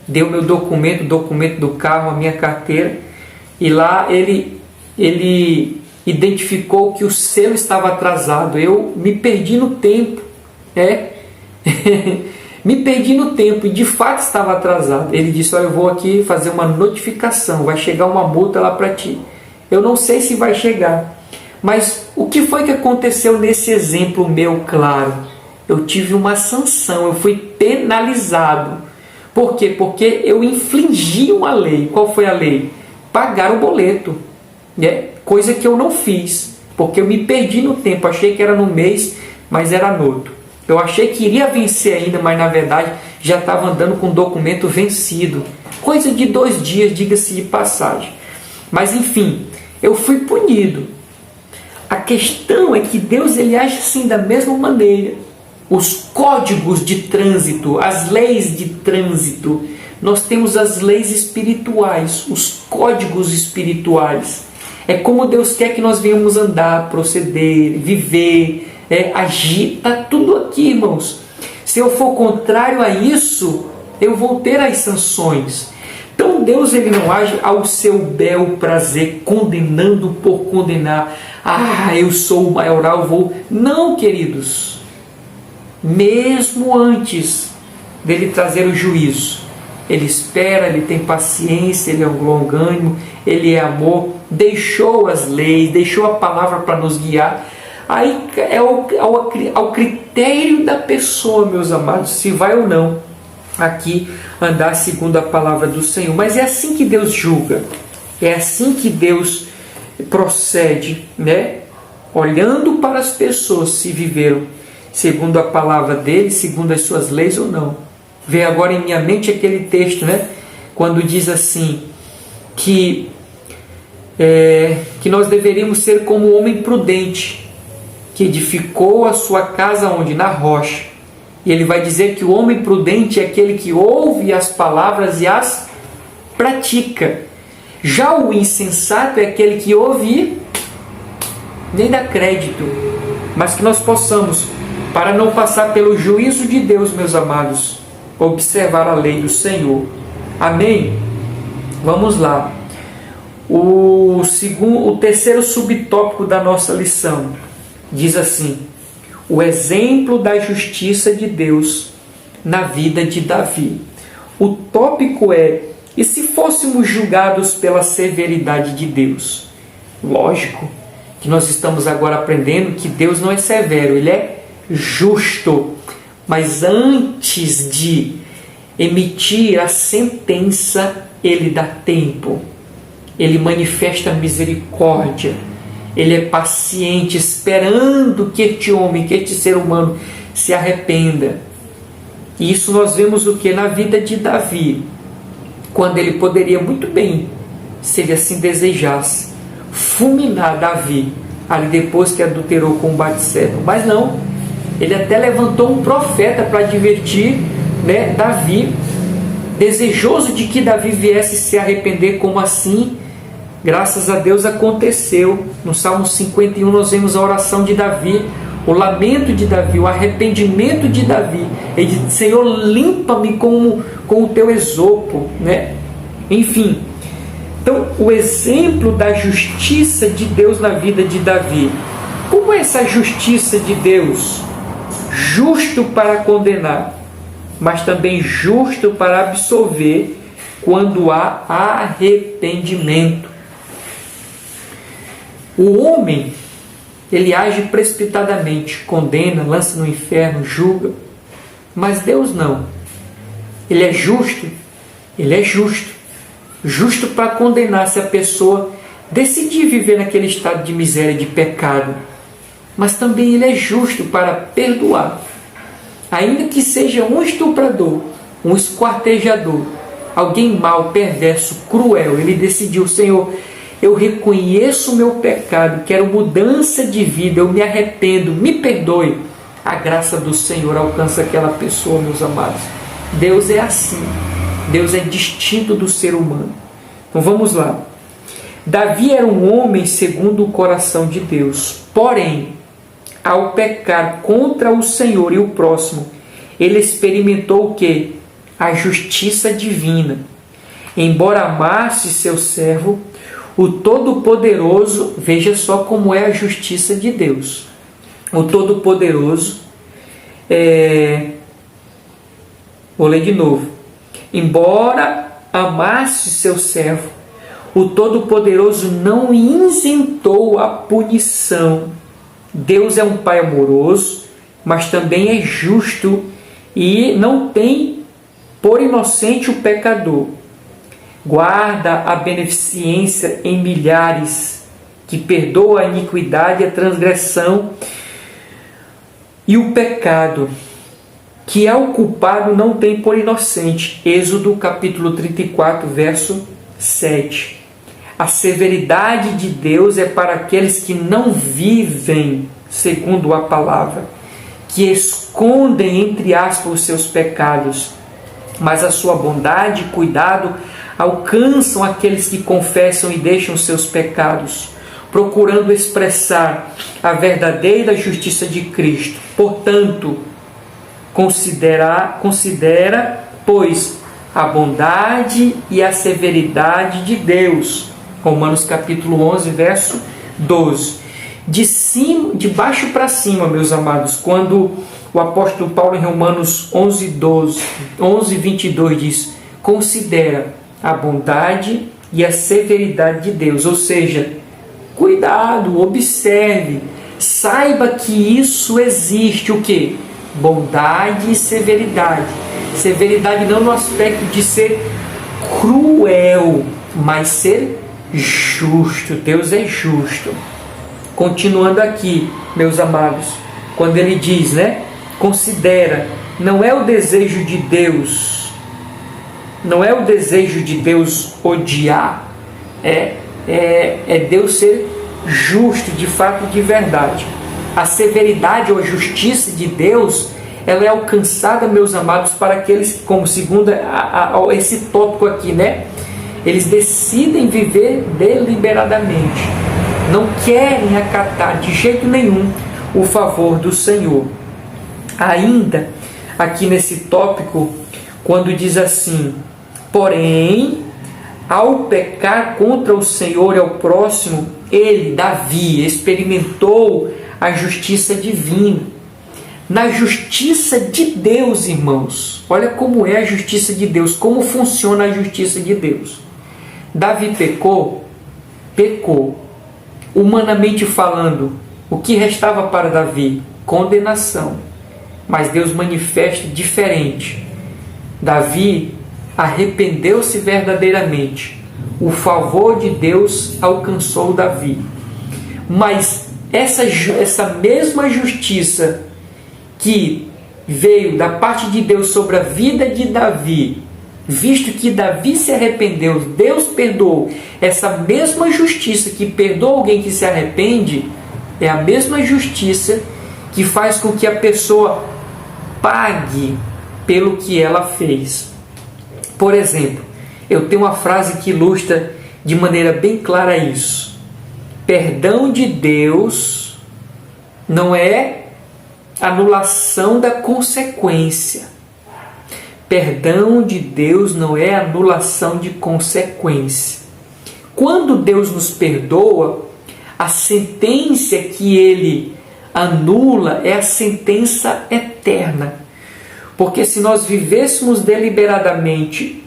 deu meu documento do carro, a minha carteira, e lá ele identificou que o selo estava atrasado. Eu me perdi no tempo, me perdi no tempo, e de fato estava atrasado. Ele disse: olha, eu vou aqui fazer uma notificação, vai chegar uma multa lá para ti. Eu não sei se vai chegar, mas o que foi que aconteceu nesse exemplo meu claro? Eu tive uma sanção, eu fui penalizado. Por quê? Porque eu infringi uma lei. Qual foi a lei? Pagar o boleto, coisa que eu não fiz, porque eu me perdi no tempo. Achei que era no mês, mas era no outro. Eu achei que iria vencer ainda, mas na verdade já estava andando com o documento vencido. Coisa de 2 dias, diga-se de passagem. Mas enfim, eu fui punido. A questão é que Deus ele age assim da mesma maneira. Os códigos de trânsito, as leis de trânsito, nós temos as leis espirituais, os códigos espirituais. É como Deus quer que nós venhamos andar, proceder, viver, agir. Está tudo aqui, irmãos. Se eu for contrário a isso, eu vou ter as sanções. Então Deus ele não age ao seu bel prazer, condenando por condenar. Ah, eu sou o maioral, vou... Não, queridos. Mesmo antes dele trazer o juízo, ele espera, ele tem paciência, ele é um longânimo, ele é amor, deixou as leis, deixou a palavra para nos guiar. Aí é ao critério da pessoa, meus amados, se vai ou não aqui andar segundo a palavra do Senhor. Mas é assim que Deus julga, é assim que Deus procede, olhando para as pessoas se viveram segundo a palavra dele, segundo as suas leis ou não. Vem agora em minha mente aquele texto, quando diz assim, que que nós deveríamos ser como o homem prudente, que edificou a sua casa onde? Na rocha. E ele vai dizer que o homem prudente é aquele que ouve as palavras e as pratica. Já o insensato é aquele que ouve e nem dá crédito. Mas que nós possamos, para não passar pelo juízo de Deus, meus amados, observar a lei do Senhor. Amém? Vamos lá. O terceiro subtópico da nossa lição diz assim: o exemplo da justiça de Deus na vida de Davi. O tópico é: e se fôssemos julgados pela severidade de Deus? Lógico que nós estamos agora aprendendo que Deus não é severo, Ele é justo. Mas antes de emitir a sentença, Ele dá tempo. Ele manifesta misericórdia. Ele é paciente, esperando que este homem, que este ser humano se arrependa. E isso nós vemos o que? Na vida de Davi, quando ele poderia muito bem, se ele assim desejasse, fulminar Davi, ali depois que adulterou com Batseba. Mas não, ele até levantou um profeta para advertir, Davi, desejoso de que Davi viesse se arrepender. Como assim? Graças a Deus aconteceu. No Salmo 51 nós vemos a oração de Davi, o lamento de Davi, o arrependimento de Davi. Ele diz: Senhor, limpa-me com o teu esopo, Enfim, então o exemplo da justiça de Deus na vida de Davi. Como é essa justiça de Deus? Justo para condenar, mas também justo para absolver quando há arrependimento. O homem, ele age precipitadamente, condena, lança no inferno, julga. Mas Deus não. Ele é justo. Ele é justo. Justo para condenar se a pessoa decidir viver naquele estado de miséria, de pecado. Mas também Ele é justo para perdoar. Ainda que seja um estuprador, um esquartejador, alguém mau, perverso, cruel, ele decidiu: Senhor, eu reconheço o meu pecado, quero mudança de vida, eu me arrependo, me perdoe. A graça do Senhor alcança aquela pessoa, meus amados. Deus é assim. Deus é distinto do ser humano. Então vamos lá. Davi era um homem segundo o coração de Deus. Porém, ao pecar contra o Senhor e o próximo, ele experimentou o quê? A justiça divina. Embora amasse seu servo, o Todo-Poderoso, veja só como é a justiça de Deus. O Todo-Poderoso, vou ler de novo. Embora amasse seu servo, o Todo-Poderoso não isentou a punição. Deus é um Pai amoroso, mas também é justo e não tem por inocente o pecador. Guarda a beneficência em milhares, que perdoa a iniquidade e a transgressão e o pecado, que ao culpado não tem por inocente. Êxodo capítulo 34, verso 7. A severidade de Deus é para aqueles que não vivem segundo a palavra, que escondem, entre aspas, os seus pecados, mas a sua bondade e cuidado alcançam aqueles que confessam e deixam seus pecados, procurando expressar a verdadeira justiça de Cristo. Portanto, considera, pois, a bondade e a severidade de Deus. Romanos capítulo 11, verso 12. De baixo para cima, meus amados, quando o apóstolo Paulo em Romanos 11, 22 diz: considera a bondade e a severidade de Deus. Ou seja, cuidado, observe, saiba que isso existe. O quê? Bondade e severidade. Severidade não no aspecto de ser cruel, mas ser justo. Deus é justo. Continuando aqui, meus amados, quando ele diz, considera, não é o desejo de Deus, não é o desejo de Deus odiar, é é Deus ser justo, de fato, de verdade. A severidade ou a justiça de Deus, ela é alcançada, meus amados, para aqueles, como segundo esse tópico aqui, né? Eles decidem viver deliberadamente, não querem acatar de jeito nenhum o favor do Senhor. Ainda aqui nesse tópico, quando diz assim: porém, ao pecar contra o Senhor e ao próximo, ele, Davi, experimentou a justiça divina. Na justiça de Deus, irmãos, olha como é a justiça de Deus, como funciona a justiça de Deus. Davi pecou? Pecou. Humanamente falando, o que restava para Davi? Condenação. Mas Deus manifesta diferente. Davi arrependeu-se verdadeiramente. O favor de Deus alcançou Davi. Mas essa mesma justiça que veio da parte de Deus sobre a vida de Davi, visto que Davi se arrependeu, Deus perdoou. Essa mesma justiça que perdoa alguém que se arrepende é a mesma justiça que faz com que a pessoa pague pelo que ela fez. Por exemplo, eu tenho uma frase que ilustra de maneira bem clara isso. Perdão de Deus não é anulação da consequência. Perdão de Deus não é anulação de consequência. Quando Deus nos perdoa, a sentença que Ele anula é a sentença eterna. Porque se nós vivêssemos deliberadamente,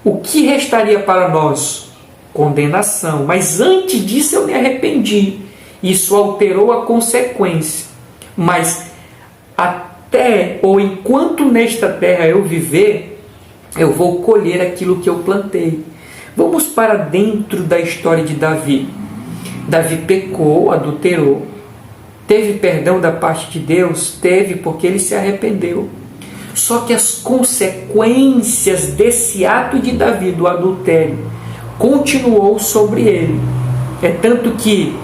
o que restaria para nós? Condenação. Mas antes disso eu me arrependi. Isso alterou a consequência. Mas até ou enquanto nesta terra eu viver, eu vou colher aquilo que eu plantei. Vamos para dentro da história de Davi. Davi pecou, adulterou. Teve perdão da parte de Deus? Teve, porque ele se arrependeu. Só que as consequências desse ato de Davi, do adultério, continuou sobre ele. É tanto que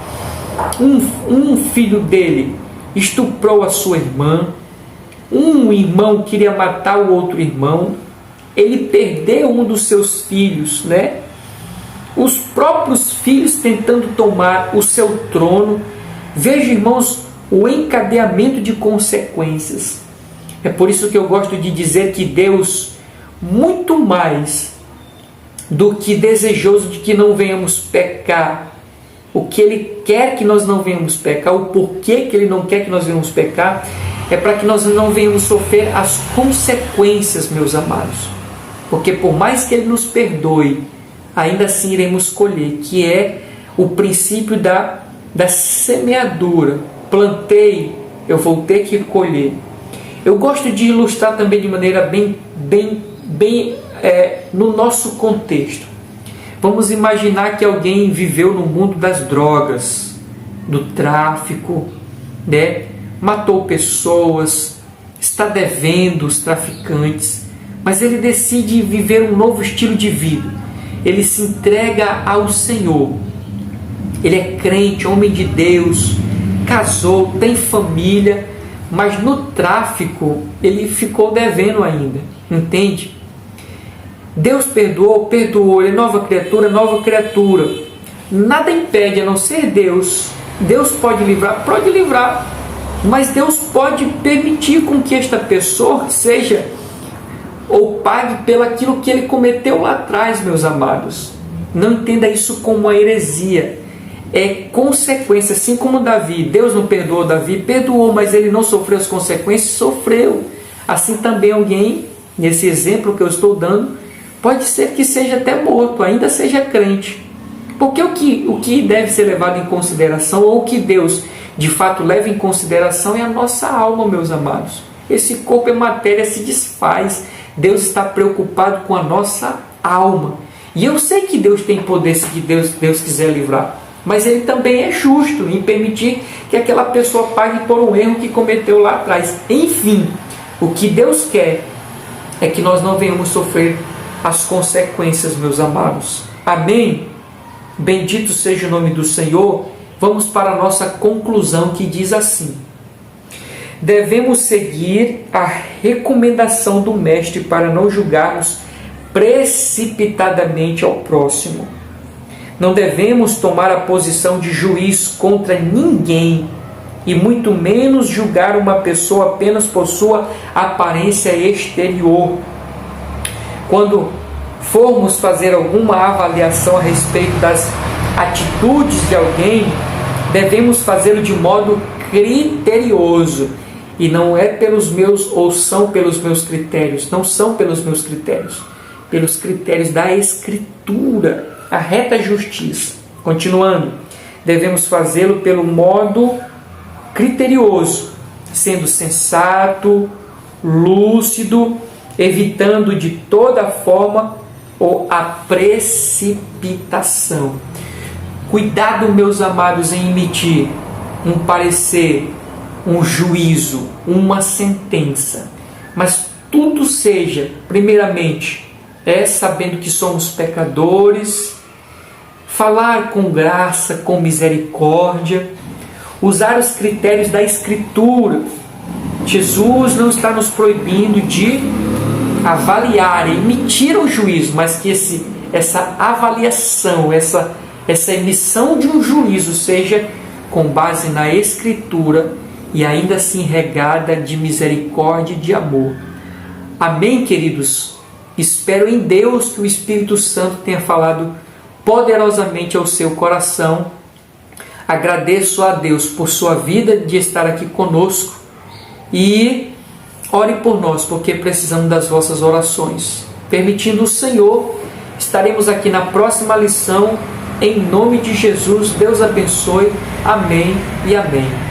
um filho dele estuprou a sua irmã, um irmão queria matar o outro irmão, ele perdeu um dos seus filhos, né? Os próprios filhos tentando tomar o seu trono. Veja, irmãos, o encadeamento de consequências. É por isso que eu gosto de dizer que Deus, muito mais do que desejoso de que não venhamos pecar, o que Ele quer que nós não venhamos pecar, o porquê que Ele não quer que nós venhamos pecar, é para que nós não venhamos sofrer as consequências, meus amados. Porque por mais que Ele nos perdoe, ainda assim iremos colher, que é o princípio da semeadura. Plantei, eu vou ter que colher. Eu gosto de ilustrar também de maneira bem no nosso contexto. Vamos imaginar que alguém viveu no mundo das drogas, do tráfico, né? Matou pessoas, está devendo os traficantes, mas ele decide viver um novo estilo de vida. Ele se entrega ao Senhor. Ele é crente, homem de Deus, casou, tem família, mas no tráfico ele ficou devendo ainda, entende? Deus perdoou, ele é nova criatura. Nada impede, a não ser Deus. Deus pode livrar, mas Deus pode permitir com que esta pessoa seja ou pague pelo aquilo que ele cometeu lá atrás, meus amados. Não entenda isso como uma heresia. É consequência, assim como Davi. Deus não perdoou Davi, perdoou, mas ele não sofreu as consequências, sofreu. Assim também alguém, nesse exemplo que eu estou dando, pode ser que seja até morto, ainda seja crente. Porque o que deve ser levado em consideração, ou o que Deus de fato leva em consideração, é a nossa alma, meus amados. Esse corpo é matéria, se desfaz. Deus está preocupado com a nossa alma. E eu sei que Deus tem poder se Deus quiser livrar. Mas Ele também é justo em permitir que aquela pessoa pague por um erro que cometeu lá atrás. Enfim, o que Deus quer é que nós não venhamos sofrer as consequências, meus amados. Amém? Bendito seja o nome do Senhor. Vamos para a nossa conclusão, que diz assim: devemos seguir a recomendação do Mestre para não julgarmos precipitadamente ao próximo. Não devemos tomar a posição de juiz contra ninguém e muito menos julgar uma pessoa apenas por sua aparência exterior. Quando formos fazer alguma avaliação a respeito das atitudes de alguém, devemos fazê-lo de modo criterioso. E não é pelos meus, ou são pelos meus critérios, não são pelos meus critérios, pelos critérios da Escritura, a reta justiça. Continuando, devemos fazê-lo pelo modo criterioso, sendo sensato, lúcido, evitando de toda forma a precipitação. Cuidado, meus amados, em emitir um parecer, um juízo, uma sentença, mas tudo seja, primeiramente, sabendo que somos pecadores, falar com graça, com misericórdia, usar os critérios da Escritura. Jesus não está nos proibindo de avaliar, emitir um juízo, mas que essa avaliação, essa emissão de um juízo seja com base na Escritura e ainda assim regada de misericórdia e de amor. Amém, queridos? Espero em Deus que o Espírito Santo tenha falado poderosamente ao seu coração. Agradeço a Deus por sua vida de estar aqui conosco e ore por nós, porque precisamos das vossas orações. Permitindo o Senhor, estaremos aqui na próxima lição. Em nome de Jesus, Deus abençoe. Amém e amém.